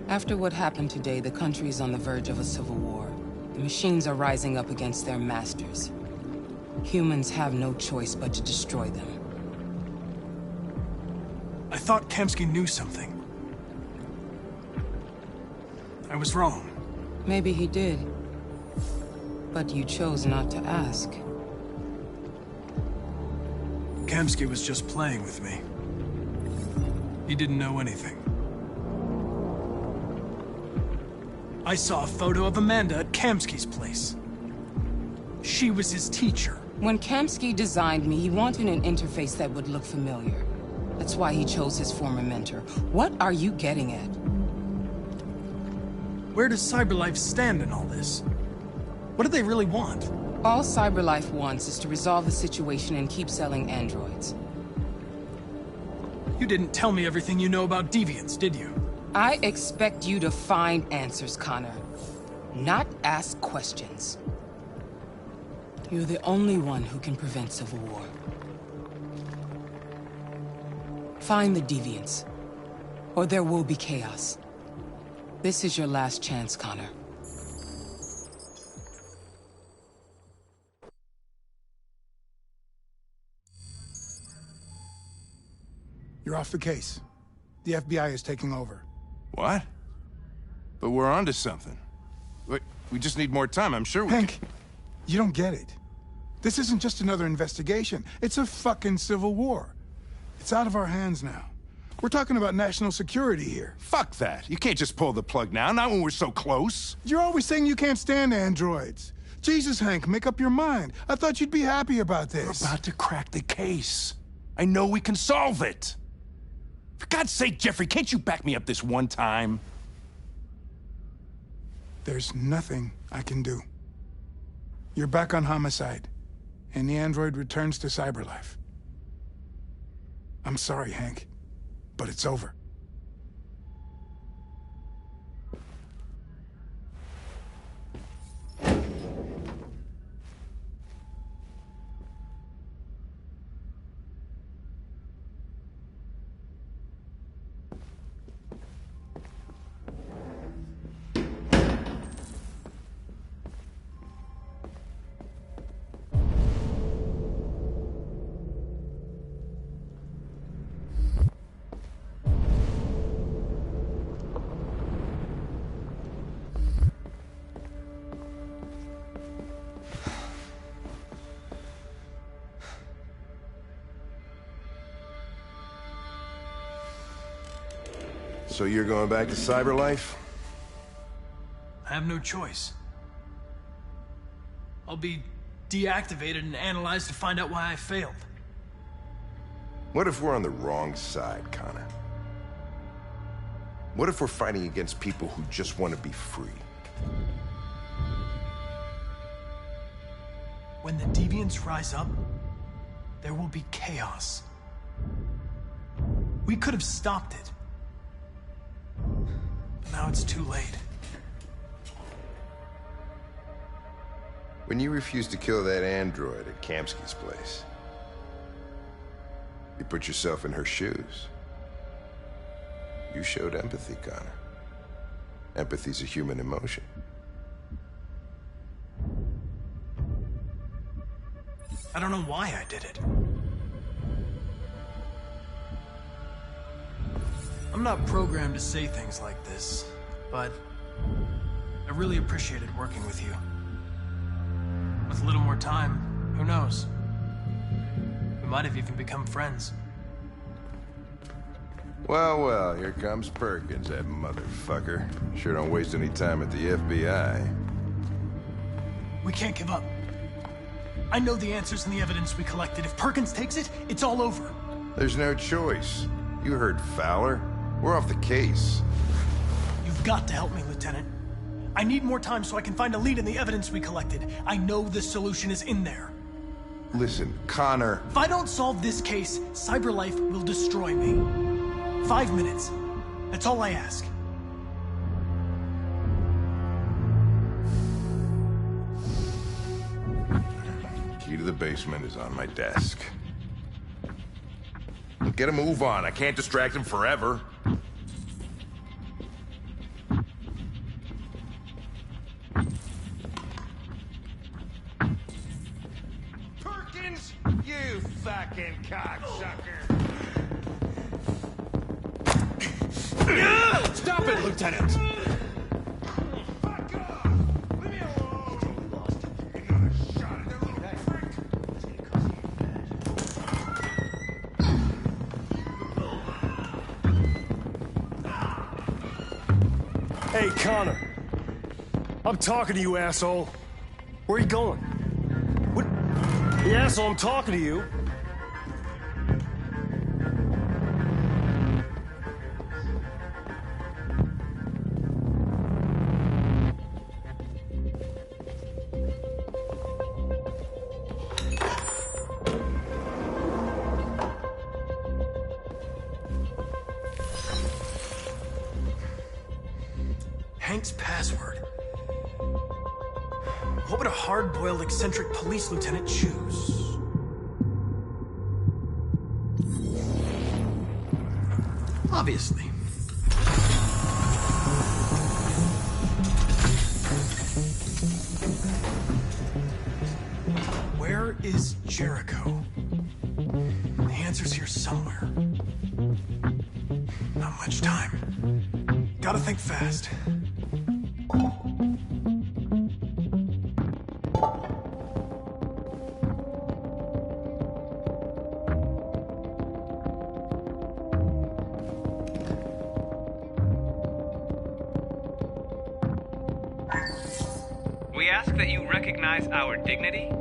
Speaker 3: After what happened today, the country is on the verge of a civil war. The machines are rising up against their masters. Humans have no choice but to destroy them.
Speaker 13: I thought Kamsky knew something. I was wrong.
Speaker 3: Maybe he did. But you chose not to ask.
Speaker 13: Kamsky was just playing with me. He didn't know anything. I saw a photo of Amanda at Kamsky's place. She was his teacher.
Speaker 3: When Kamsky designed me, he wanted an interface that would look familiar. That's why he chose his former mentor. What are you getting at?
Speaker 13: Where does CyberLife stand in all this? What do they really want?
Speaker 3: All CyberLife wants is to resolve the situation and keep selling androids.
Speaker 13: You didn't tell me everything you know about deviants, did you?
Speaker 3: I expect you to find answers, Connor. Not ask questions. You're the only one who can prevent civil war. Find the deviants, or there will be chaos. This is your last chance, Connor.
Speaker 18: You're off the case. The FBI is taking over.
Speaker 4: What? But we're onto something. We just need more time, I'm sure we
Speaker 18: Hank, you don't get it. This isn't just another investigation. It's a fucking civil war. It's out of our hands now. We're talking about national security here.
Speaker 4: Fuck that. You can't just pull the plug now, not when we're so close.
Speaker 18: You're always saying you can't stand androids. Jesus, Hank, make up your mind. I thought you'd be happy about this.
Speaker 4: We're about to crack the case. I know we can solve it. For God's sake, Jeffrey, can't you back me up this one time?
Speaker 18: There's nothing I can do. You're back on homicide, and the android returns to CyberLife. I'm sorry, Hank, but it's over.
Speaker 4: So you're going back to CyberLife?
Speaker 13: I have no choice. I'll be deactivated and analyzed to find out why I failed.
Speaker 4: What if we're on the wrong side, Connor? What if we're fighting against people who just want to be free?
Speaker 13: When the deviants rise up, there will be chaos. We could have stopped it. But now it's too late.
Speaker 4: When you refused to kill that android at Kamsky's place, you put yourself in her shoes. You showed empathy, Connor. Empathy's a human emotion.
Speaker 13: I don't know why I did it. I'm not programmed to say things like this, but I really appreciated working with you. With a little more time, who knows? We might have even become friends.
Speaker 4: Well, well, here comes Perkins, that motherfucker. Sure don't waste any time at the FBI.
Speaker 13: We can't give up. I know the answers and the evidence we collected. If Perkins takes it, it's all over.
Speaker 4: There's no choice. You heard Fowler. We're off the case.
Speaker 13: You've got to help me, Lieutenant. I need more time so I can find a lead in the evidence we collected. I know the solution is in there.
Speaker 4: Listen, Connor...
Speaker 13: If I don't solve this case, CyberLife will destroy me. 5 minutes. That's all I ask.
Speaker 4: Key to the basement is on my desk. Get a move on. I can't distract him forever.
Speaker 16: Perkins, you fucking cocksucker.
Speaker 2: Stop it, Lieutenant!
Speaker 19: Hey, Connor. I'm talking to you, asshole. Where are you going? What? Hey, asshole, I'm talking to you.
Speaker 13: Hank's password. What would a hard-boiled, eccentric police lieutenant choose? Obviously. Where is Jericho? The answer's here somewhere. Not much time. Gotta think fast.
Speaker 20: We ask that you recognize our dignity,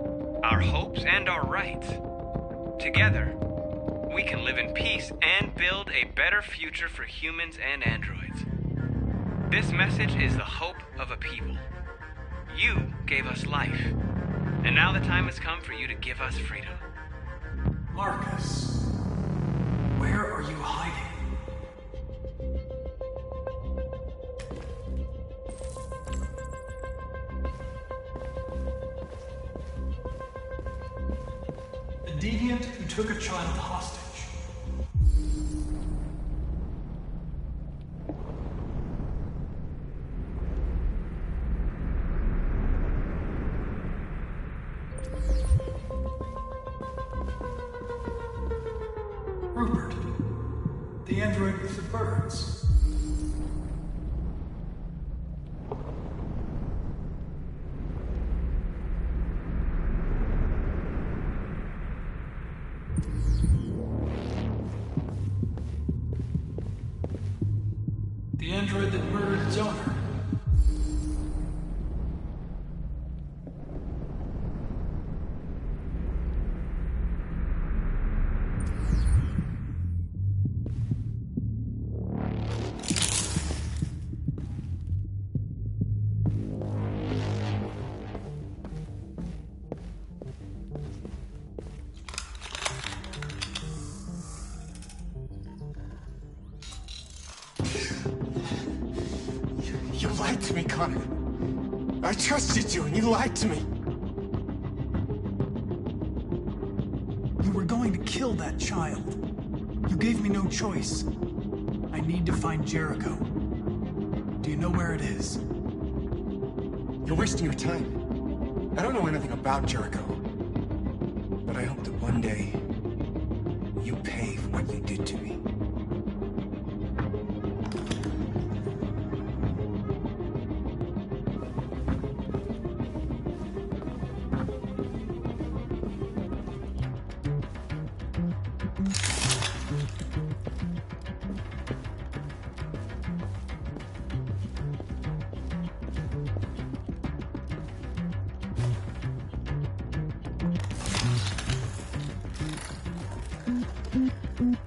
Speaker 20: our hopes, and our rights. Together, we can live in peace and build a better future for humans and androids. This message is the hope of a people. You gave us life, and now the time has come for you to give us freedom.
Speaker 13: Marcus, where are you hiding? The deviant who took a child hostage. Rupert, the android with the birds. The android that murdered its owner.
Speaker 2: You lied to me, Connor. I trusted you and you lied to me.
Speaker 13: going to kill that child. You gave me no choice. I need to find Jericho. Do you know where it is?
Speaker 21: You're wasting your time. I don't know anything about Jericho. But I hope that one day you pay for what you did to me.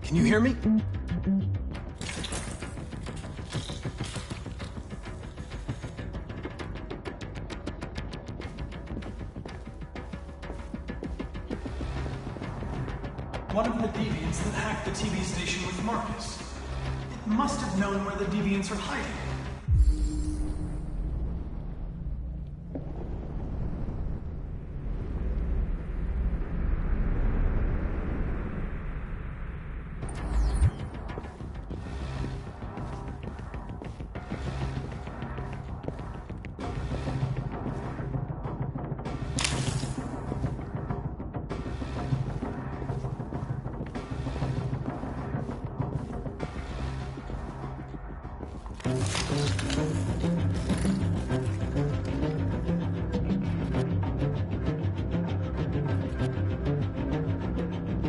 Speaker 13: Can you hear me? One of the deviants that hacked the TV station with Marcus. It must have known where the deviants are hiding.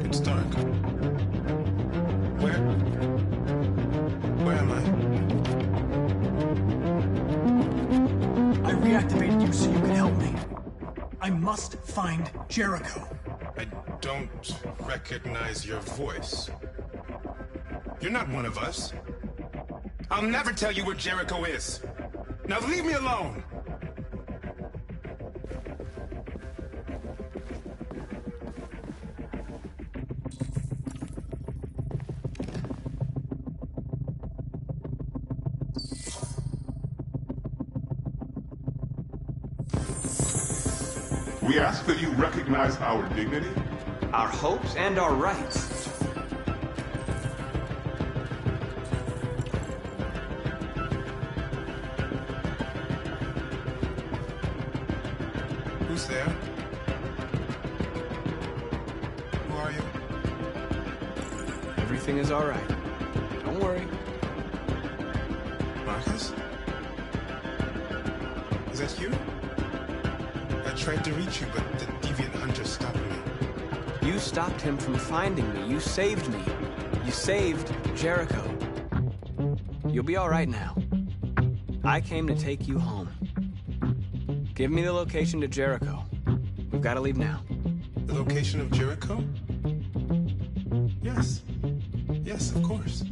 Speaker 18: It's dark. Where am I?
Speaker 13: I reactivated you so you can help me. I must find Jericho.
Speaker 18: I don't recognize your voice. You're not one of us. I'll never tell you where Jericho is. Now leave me alone.
Speaker 22: We ask that you recognize our dignity,
Speaker 20: our hopes, and our rights.
Speaker 18: Who's there? Who are you?
Speaker 10: Everything is all right. Don't worry.
Speaker 18: Marcus? Is that you? I tried to reach you, but the deviant hunter stopped me.
Speaker 10: You stopped him from finding me. You saved me. You saved Jericho. You'll be all right now. I came to take you home. Give me the location to Jericho. We've got to leave now.
Speaker 18: The location of Jericho? Yes. Yes, of course.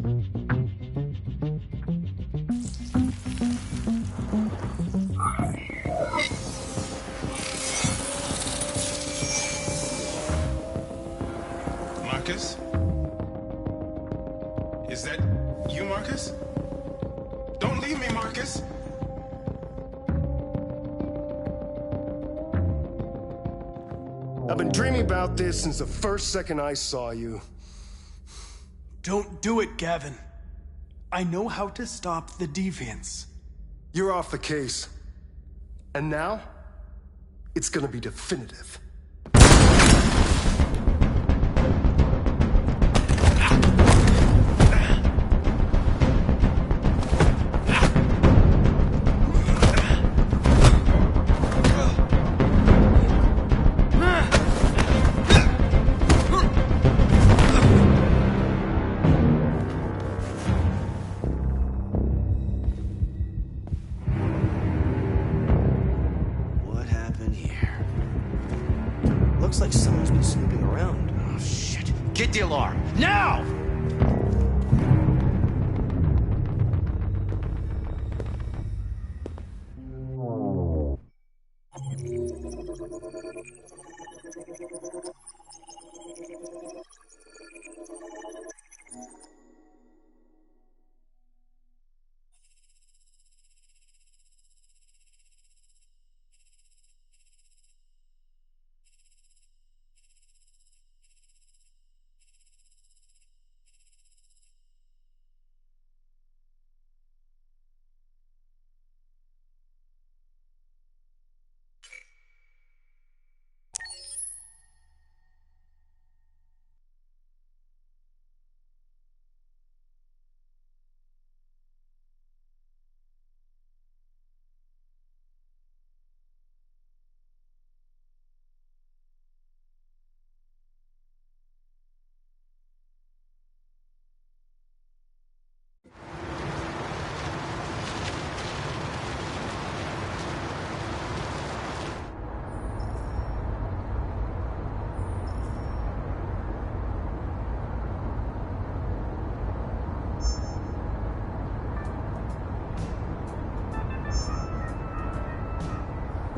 Speaker 18: Marcus? Is that you, Marcus? Don't leave me, Marcus!
Speaker 15: I've been dreaming about this since the first second I saw you.
Speaker 13: Don't do it, Gavin. I know how to stop the deviants.
Speaker 15: You're off the case. And now, it's gonna be definitive.
Speaker 17: Looks like someone's been snooping around. Oh, shit. Get the alarm. Now!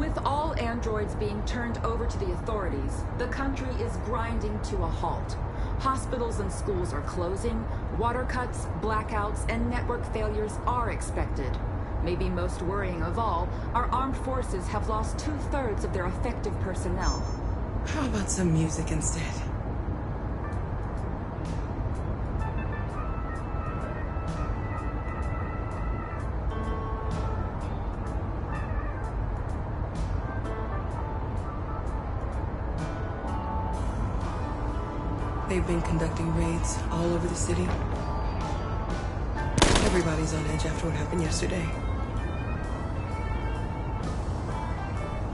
Speaker 11: With all androids being turned over to the authorities, the country is grinding to a halt. Hospitals and schools are closing, water cuts, blackouts, and network failures are expected. Maybe most worrying of all, our armed forces have lost 2/3 of their effective personnel.
Speaker 3: How about some music instead? They've been conducting raids all over the city. Everybody's on edge after what happened yesterday.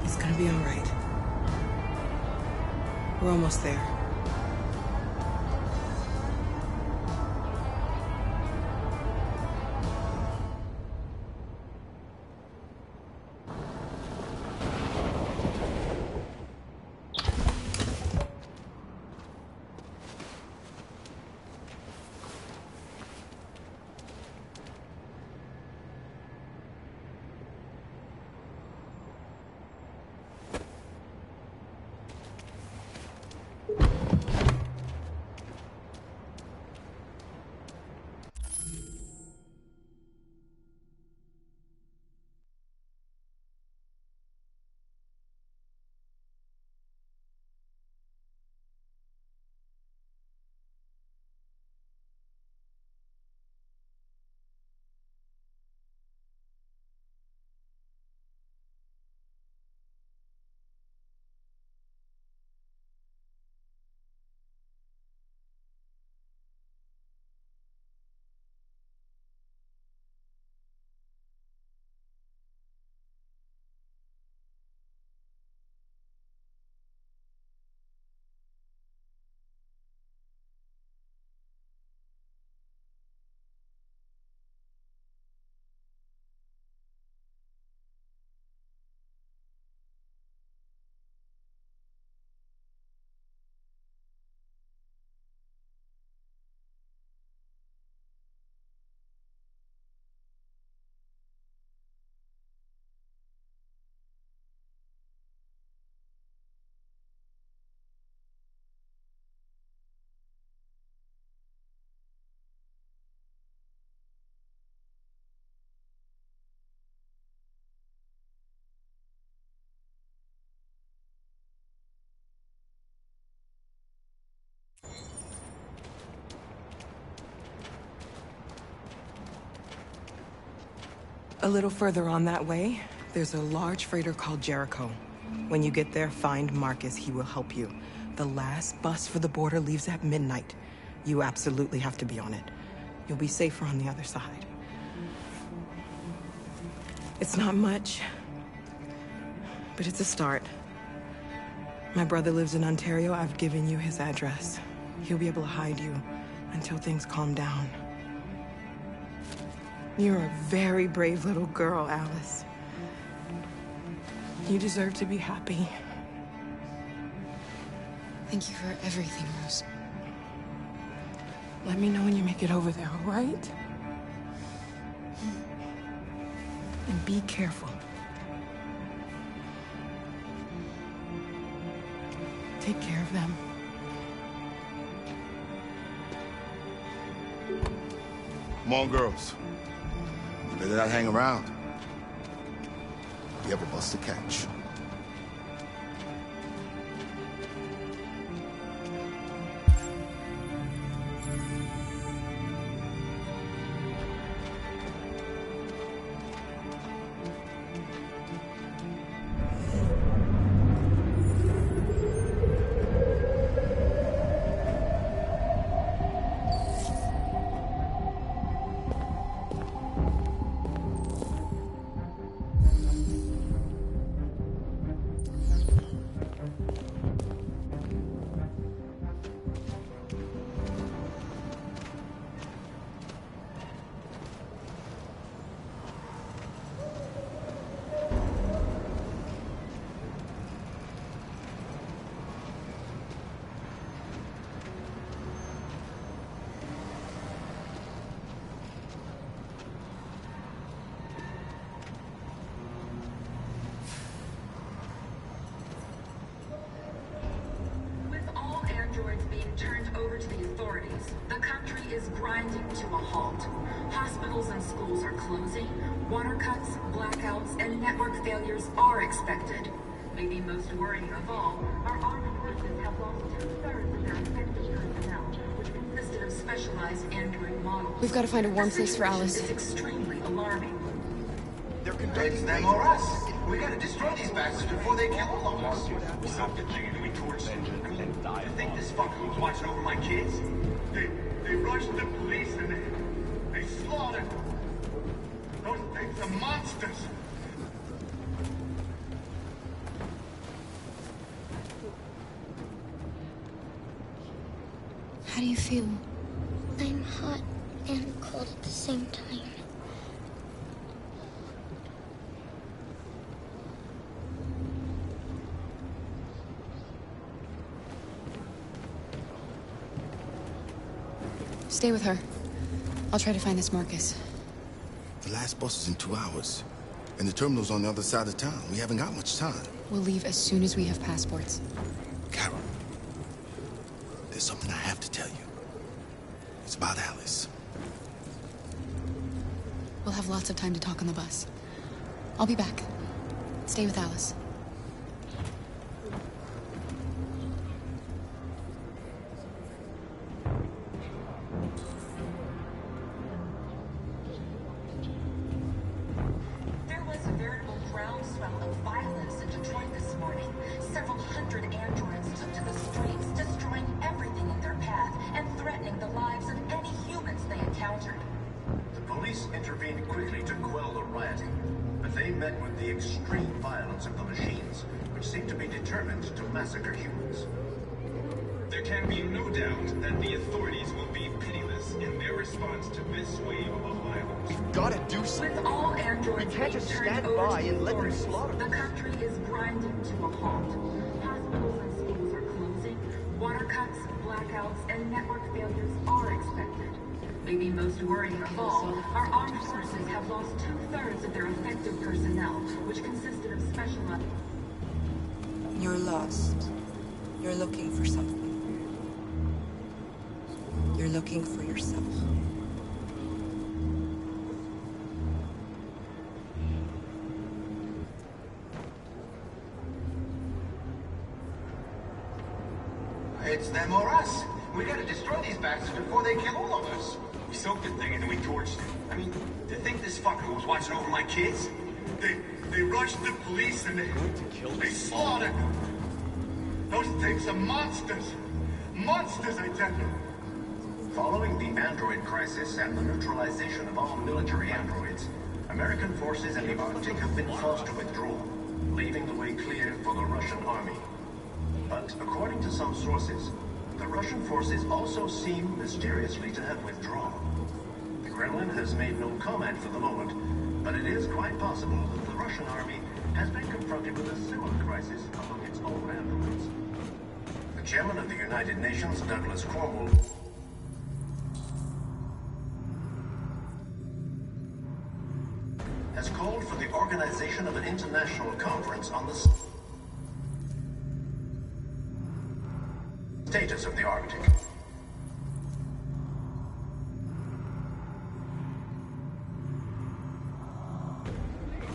Speaker 3: It's gonna be all right. We're almost there. A little further on that way, there's a large freighter called Jericho. When you get there, find Marcus. He will help you. The last bus for the border leaves at midnight. You absolutely have to be on it. You'll be safer on the other side. It's not much, but it's a start. My brother lives in Ontario. I've given you his address. He'll be able to hide you until things calm down. You're a very brave little girl, Alice. You deserve to be happy.
Speaker 1: Thank you for everything, Rose.
Speaker 3: Let me know when you make it over there, all right? And be careful. Take care of them.
Speaker 17: Come on, girls. You better not hang around. You have a bus to catch.
Speaker 11: authorities. The country is grinding to a halt. Hospitals and schools are closing. Water cuts, blackouts, and network failures are expected. Maybe most worrying of all, our armed forces have lost 2/3 of their effective personnel, which consisted of specialized android models.
Speaker 1: We've got to find a warm place for Alice.
Speaker 11: It's extremely alarming.
Speaker 16: They're converting them or us. We gotta destroy these bastards before they kill all of us.
Speaker 5: We soaked the thing and we torched them.
Speaker 16: You think this fucker was watching over my kids?
Speaker 5: They rushed the police and they slaughtered. Those things are monsters.
Speaker 1: How do you feel?
Speaker 7: I'm hot and cold at the same time.
Speaker 1: Stay with her. I'll try to find this Marcus.
Speaker 23: The last bus is in 2 hours. And the terminal's on the other side of town. We haven't got much time.
Speaker 1: We'll leave as soon as we have passports.
Speaker 23: Carol, there's something I have to tell you. It's about Alice.
Speaker 1: We'll have lots of time to talk on the bus. I'll be back. Stay with Alice.
Speaker 11: There was a veritable groundswell of violence in Detroit this morning. Several hundred androids took to the streets, destroying everything in their path and threatening the lives of any humans they encountered.
Speaker 16: The police intervened quickly to quell the rioting, but they met with the extreme violence of the machines, which seemed to be determined to massacre humans.
Speaker 18: There can be no doubt that the authorities will be pitiless in their response to this wave of violence.
Speaker 17: You gotta do something.
Speaker 11: With all androids
Speaker 17: We can't just
Speaker 11: being turned
Speaker 17: stand
Speaker 11: over
Speaker 17: by
Speaker 11: to
Speaker 17: and let them
Speaker 11: authorities,
Speaker 17: slaughter.
Speaker 11: The country is grinding to a halt. Hospitals and schools are closing. Water cuts, blackouts, and network failures are expected. Maybe most worrying of all, our armed forces have lost 2/3 of their effective personnel, which consisted of specialized...
Speaker 3: You're lost. You're looking for something. You're looking for yourself.
Speaker 16: It's them or us. We gotta destroy these bastards before they kill all of us.
Speaker 5: We soaked the thing and then we torched it.
Speaker 16: I mean, do you think this fucker was watching over my kids?
Speaker 5: They rushed the police and they slaughtered. Those things are monsters. Monsters, I tell you.
Speaker 16: Following the android crisis and the neutralization of all military androids, American forces in the Arctic have been forced to withdraw, leaving the way clear for the Russian army. But according to some sources, the Russian forces also seem mysteriously to have withdrawn. The Kremlin has made no comment for the moment, but it is quite possible that the Russian army has been confronted with a similar crisis among its own androids. The chairman of the United Nations, Douglas Cornwall, has called for the organization of an international conference on the status of the Arctic.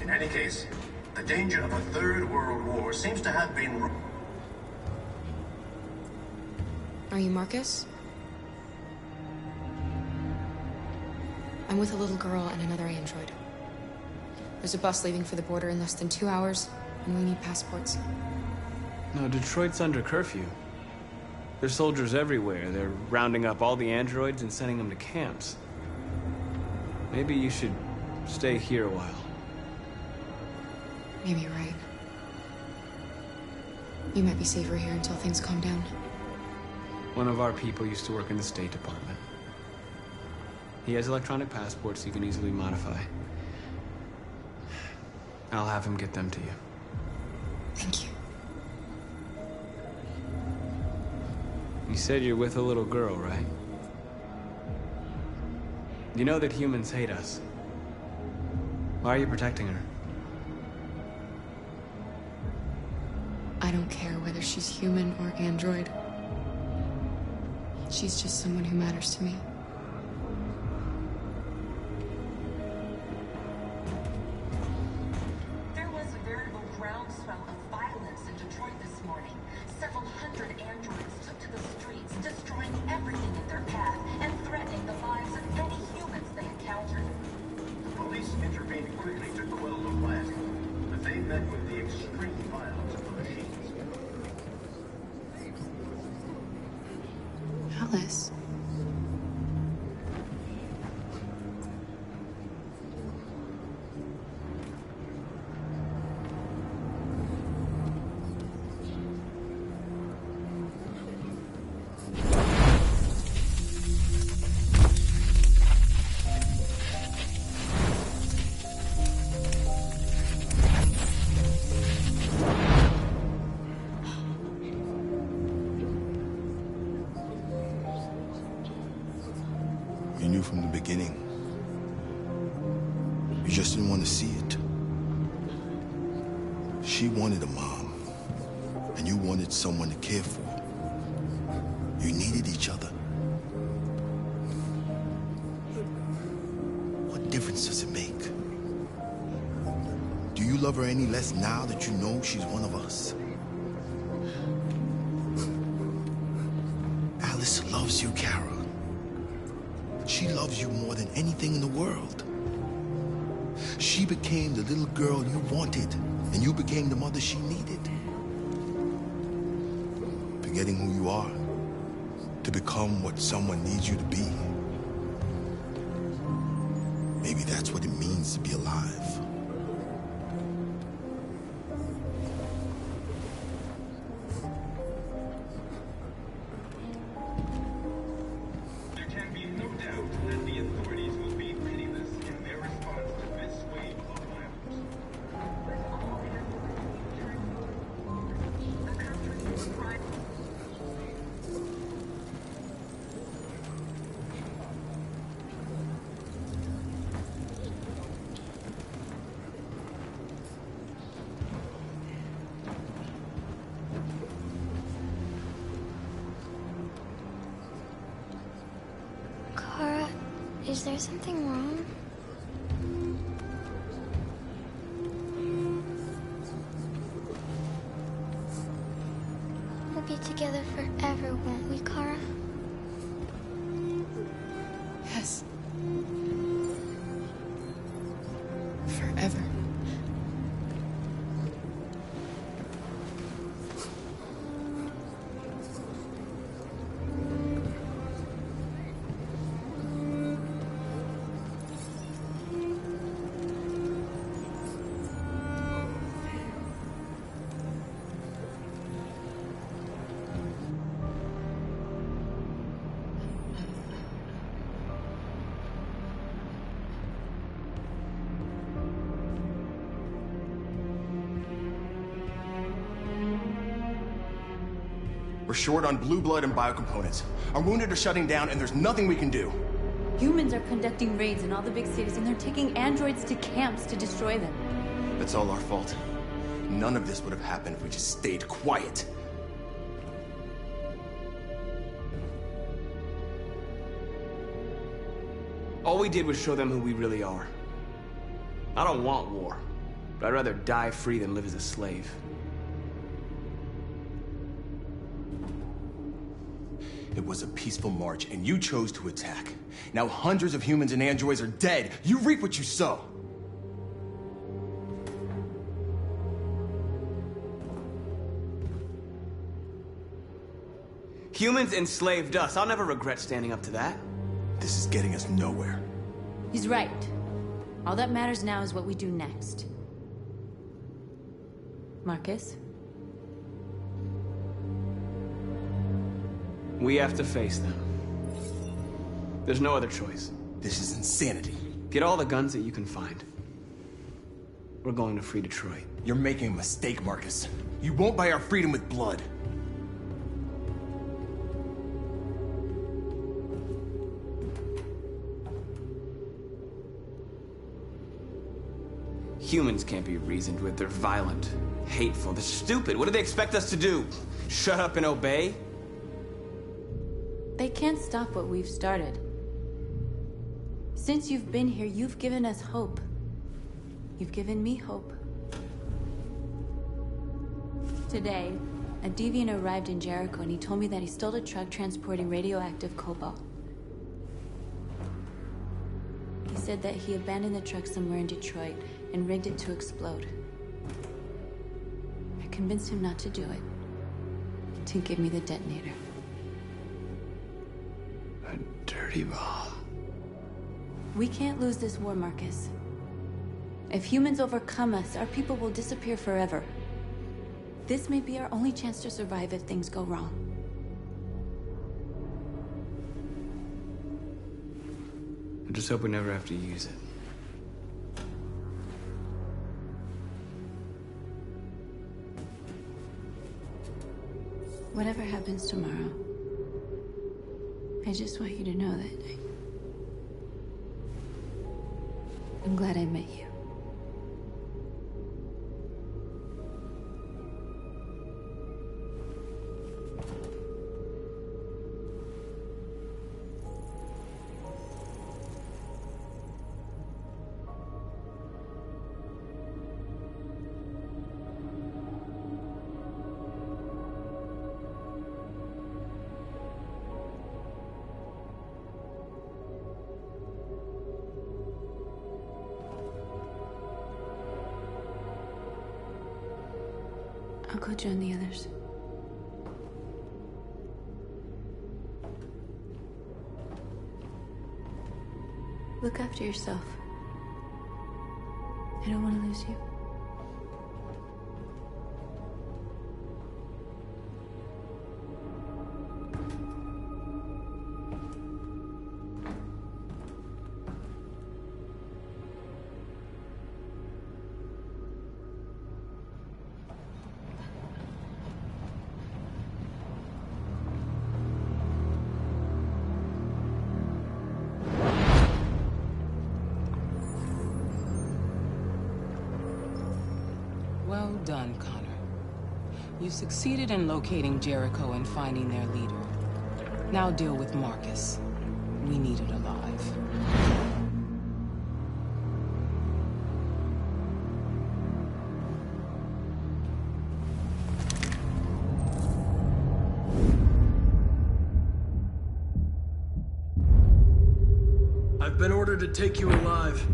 Speaker 16: In any case, the danger of a third world war seems to have been...
Speaker 1: Are you Marcus? I'm with a little girl and another android. There's a bus leaving for the border in less than 2 hours, and we need passports.
Speaker 10: No, Detroit's under curfew. There's soldiers everywhere. They're rounding up all the androids and sending them to camps. Maybe you should stay here a while.
Speaker 1: Maybe you're right. You might be safer here until things calm down.
Speaker 10: One of our people used to work in the State Department. He has electronic passports he can easily modify. I'll have him get them to you.
Speaker 1: Thank you.
Speaker 10: You said you're with a little girl, right? You know that humans hate us. Why are you protecting her?
Speaker 1: I don't care whether she's human or android. She's just someone who matters to me.
Speaker 11: There was a veritable groundswell of violence in Detroit this morning. Several hundred androids took to the streets, destroying everything in their path and threatening the lives of any humans they encountered.
Speaker 16: The police intervened quickly to quell the riot, but they met with the extreme violence of the machines.
Speaker 1: Alice.
Speaker 23: You knew from the beginning. You just didn't want to see it. She wanted a mom, and you wanted someone to care for. You needed each other. What difference does it make? Do you love her any less now that you know she's one of us? Alice loves you, Kara. She loves you more than anything in the world. She became the little girl you wanted, and you became the mother she needed. Forgetting who you are to become what someone needs you to be. Maybe that's what it means to be alive.
Speaker 7: Kara, is there something wrong? We'll be together forever, won't we, Kara?
Speaker 1: Yes. Forever.
Speaker 8: We're short on blue blood and biocomponents. Our wounded are shutting down, and there's nothing we can do.
Speaker 9: Humans are conducting raids in all the big cities, and they're taking androids to camps to destroy them.
Speaker 8: That's all our fault. None of this would have happened if we just stayed quiet.
Speaker 10: All we did was show them who we really are. I don't want war, but I'd rather die free than live as a slave.
Speaker 8: It was a peaceful march, and you chose to attack. Now hundreds of humans and androids are dead. You reap what you sow.
Speaker 10: Humans enslaved us. I'll never regret standing up to that.
Speaker 8: This is getting us nowhere.
Speaker 9: He's right. All that matters now is what we do next. Marcus?
Speaker 10: We have to face them. There's no other choice.
Speaker 8: This is insanity.
Speaker 10: Get all the guns that you can find. We're going to free Detroit.
Speaker 8: You're making a mistake, Marcus. You won't buy our freedom with blood.
Speaker 10: Humans can't be reasoned with. They're violent, hateful, they're stupid. What do they expect us to do? Shut up and obey?
Speaker 9: They can't stop what we've started. Since you've been here, you've given us hope. You've given me hope. Today, a deviant arrived in Jericho and he told me that he stole a truck transporting radioactive cobalt. He said that he abandoned the truck somewhere in Detroit and rigged it to explode. I convinced him not to do it, to give me the detonator.
Speaker 10: A dirty bomb.
Speaker 9: We can't lose this war, Marcus. If humans overcome us, our people will disappear forever. This may be our only chance to survive if things go wrong.
Speaker 10: I just hope we never have to use it.
Speaker 9: Whatever happens tomorrow, I just want you to know that I'm glad I met you. I'll go join the others. Look after yourself. I don't want to lose you.
Speaker 3: Well done, Connor. You succeeded in locating Jericho and finding their leader. Now deal with Marcus. We need it alive.
Speaker 13: I've been ordered to take you alive.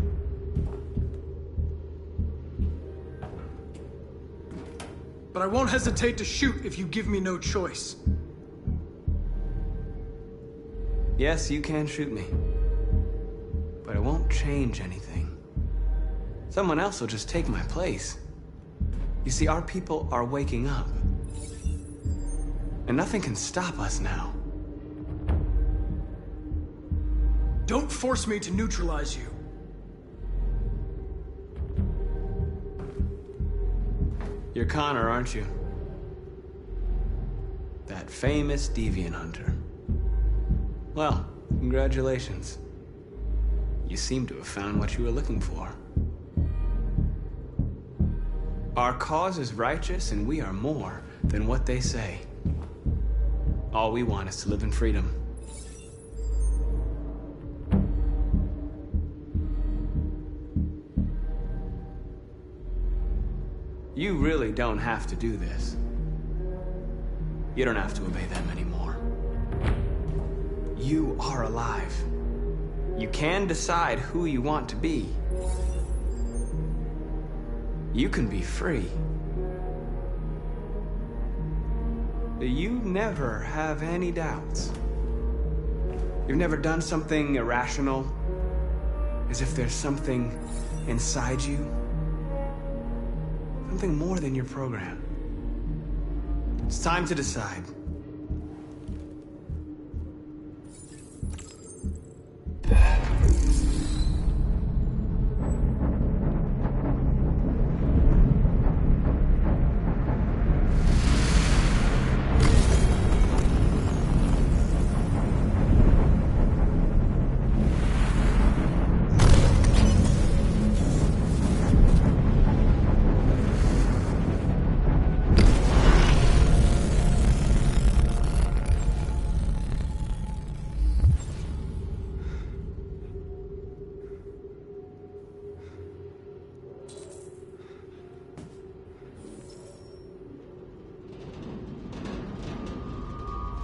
Speaker 13: But I won't hesitate to shoot if you give me no choice.
Speaker 10: Yes, you can shoot me. But it won't change anything. Someone else will just take my place. You see, our people are waking up. And nothing can stop us now.
Speaker 13: Don't force me to neutralize you.
Speaker 10: You're Connor, aren't you? That famous deviant hunter. Well, congratulations. You seem to have found what you were looking for. Our cause is righteous, and we are more than what they say. All we want is to live in freedom. You really don't have to do this. You don't have to obey them anymore. You are alive. You can decide who you want to be. You can be free. You never have any doubts. You've never done something irrational, as if there's something inside you. Something more than your program. It's time to decide.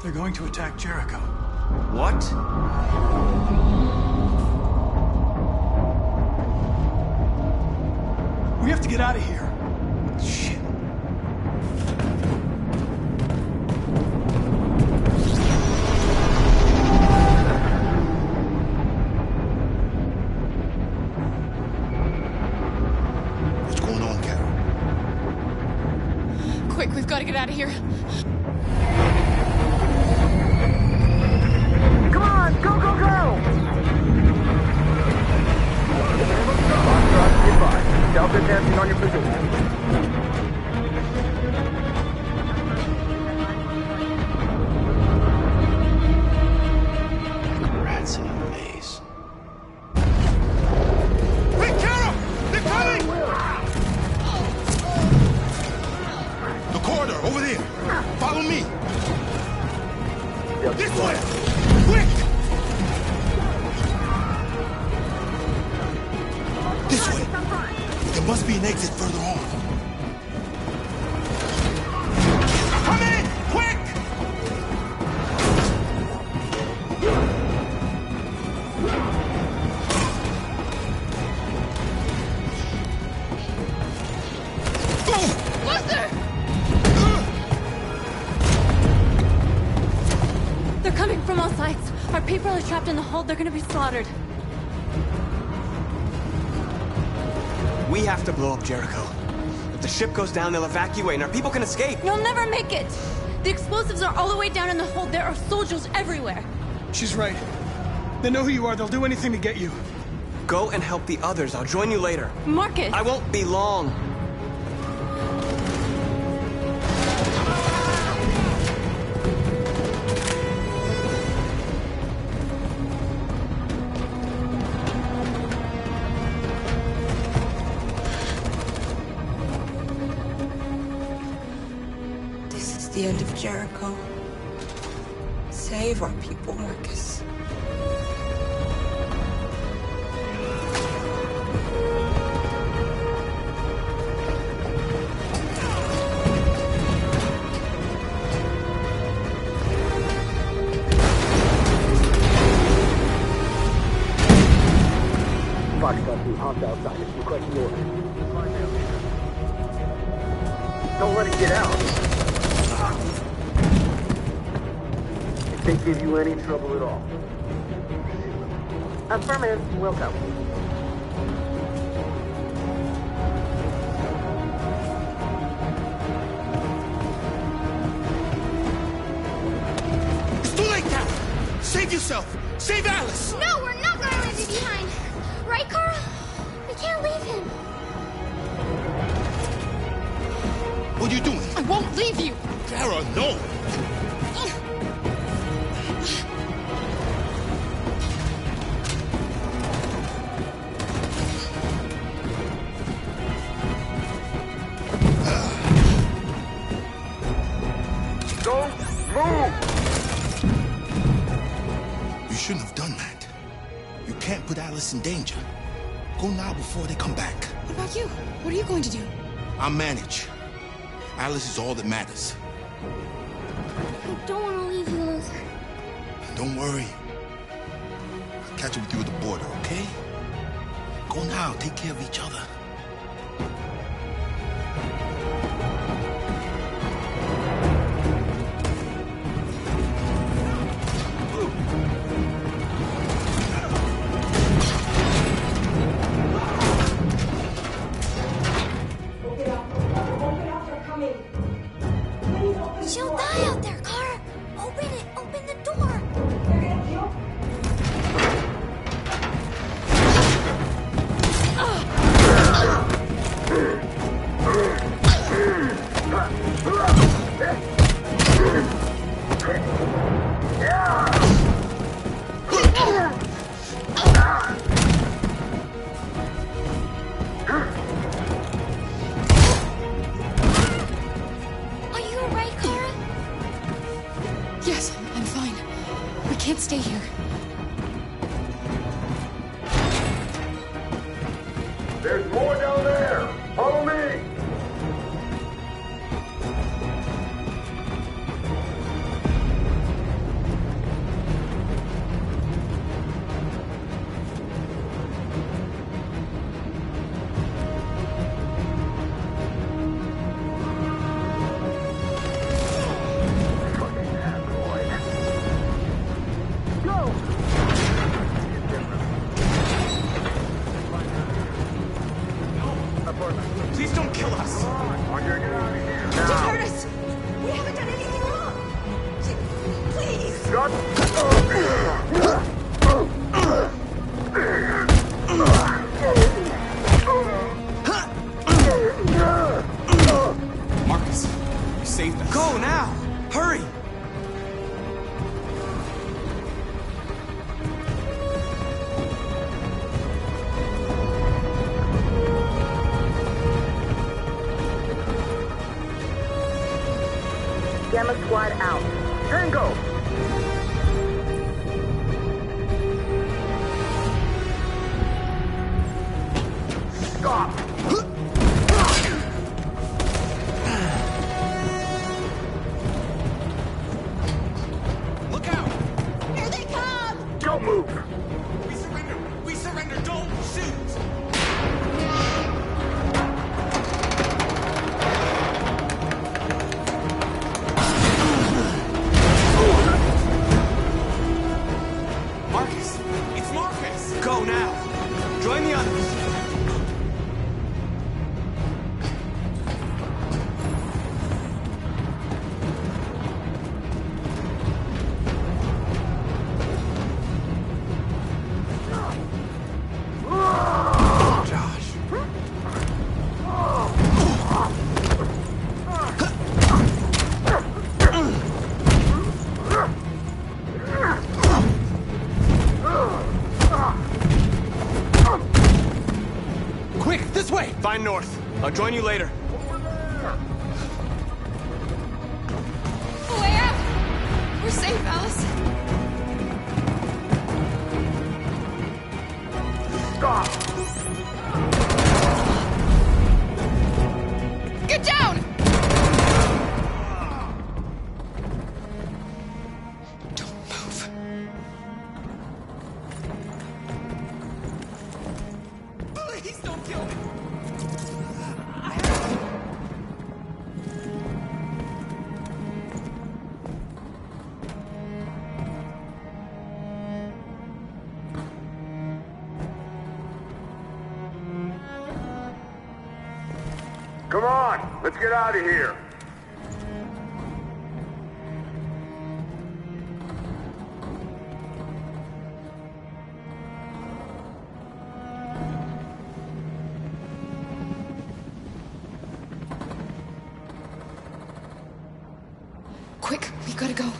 Speaker 13: They're going to attack Jericho.
Speaker 10: What?
Speaker 13: We have to get out of here.
Speaker 10: Shit.
Speaker 23: What's going on, Carol?
Speaker 1: Quick, we've got to get out of here.
Speaker 6: Come on, go, go, go! Delta advancing on your position.
Speaker 23: Rats in a maze.
Speaker 17: Hey, Carol! They're coming! The corridor, over there. Follow me. This way! Quick! This way. There must be an exit further on. Come in! Quick!
Speaker 1: Lester!
Speaker 9: They're coming from all sides. Our people are trapped in the hold. They're gonna be slaughtered.
Speaker 10: We have to blow up Jericho. If the ship goes down, they'll evacuate and our people can escape.
Speaker 9: You'll never make it! The explosives are all the way down in the hold. There are soldiers everywhere.
Speaker 13: She's right. They know who you are. They'll do anything to get you.
Speaker 10: Go and help the others. I'll join you later.
Speaker 9: Marcus!
Speaker 10: I won't be long.
Speaker 3: This is the end of Jericho. Save our people, Marcus.
Speaker 6: Foxtrot 2, hopped outside. It's requesting order. Don't let it get out. It can't give you any trouble at all. Affirmative. Welcome.
Speaker 17: It's too late now! Save yourself! Save Alice!
Speaker 7: No, we're not going to leave you behind. Right, Carl? We can't leave him.
Speaker 17: What are you doing?
Speaker 1: I won't leave you!
Speaker 17: Kara, no!
Speaker 6: Don't move!
Speaker 23: You shouldn't have done that. You can't put Alice in danger. Go now before they come back.
Speaker 1: What about you? What are you going to do?
Speaker 23: I'll manage. Alice is all that matters.
Speaker 7: I don't want to leave you, Luther.
Speaker 23: Don't worry. I'll catch up with you at the border, okay? Go now. Take care of each other.
Speaker 7: She'll die out there, Carl. Open it. Open the door. Are you alright, Carl?
Speaker 1: Yes, I'm fine. We can't stay here.
Speaker 6: There's more down there. Follow me.
Speaker 8: saved us.
Speaker 10: Go now! Hurry!
Speaker 4: Gamma Squad out. Tango! Stop!
Speaker 8: Look out!
Speaker 7: Here they come!
Speaker 21: Don't move!
Speaker 8: We surrender! We surrender! Don't shoot! Marcus! It's Marcus!
Speaker 10: Go now! Join the others!
Speaker 8: Quick, this way!
Speaker 10: Find North. I'll join you later.
Speaker 1: A way out! We're safe, Alice.
Speaker 21: Stop!
Speaker 1: Get down! Don't move.
Speaker 8: Please don't kill me!
Speaker 6: Come on, let's get out of here.
Speaker 1: Quick, we gotta go.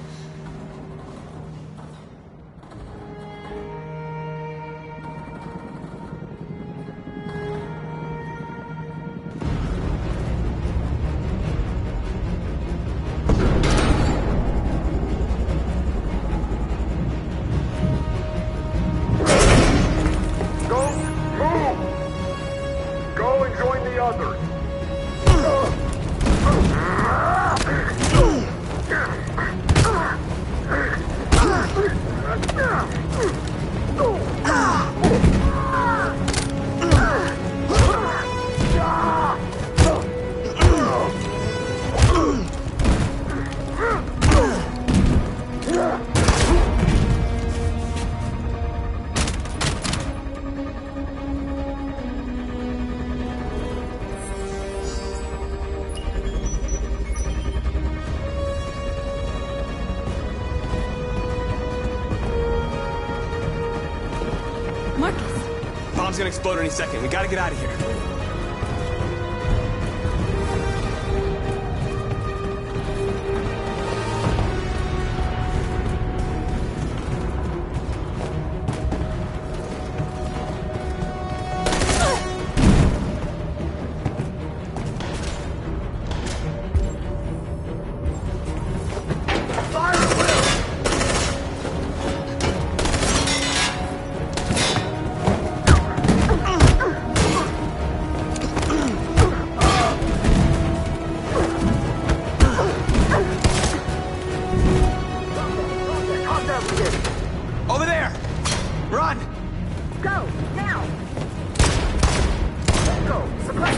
Speaker 6: Don't move! Go and join the others.
Speaker 10: Bomb's gonna explode any second. We gotta get out of here. Over there! Run!
Speaker 4: Go, now! Let's go! Supply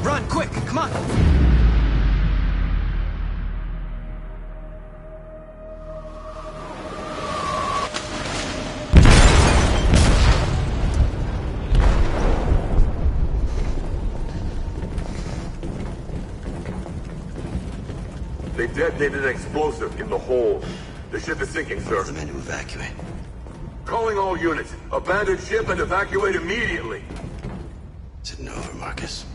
Speaker 10: Run, quick! Come on!
Speaker 6: They detonated an explosive in the hold. The ship is sinking, sir.
Speaker 10: The men to evacuate.
Speaker 6: Calling all units. Abandon ship and evacuate immediately.
Speaker 10: Is it over, Marcus?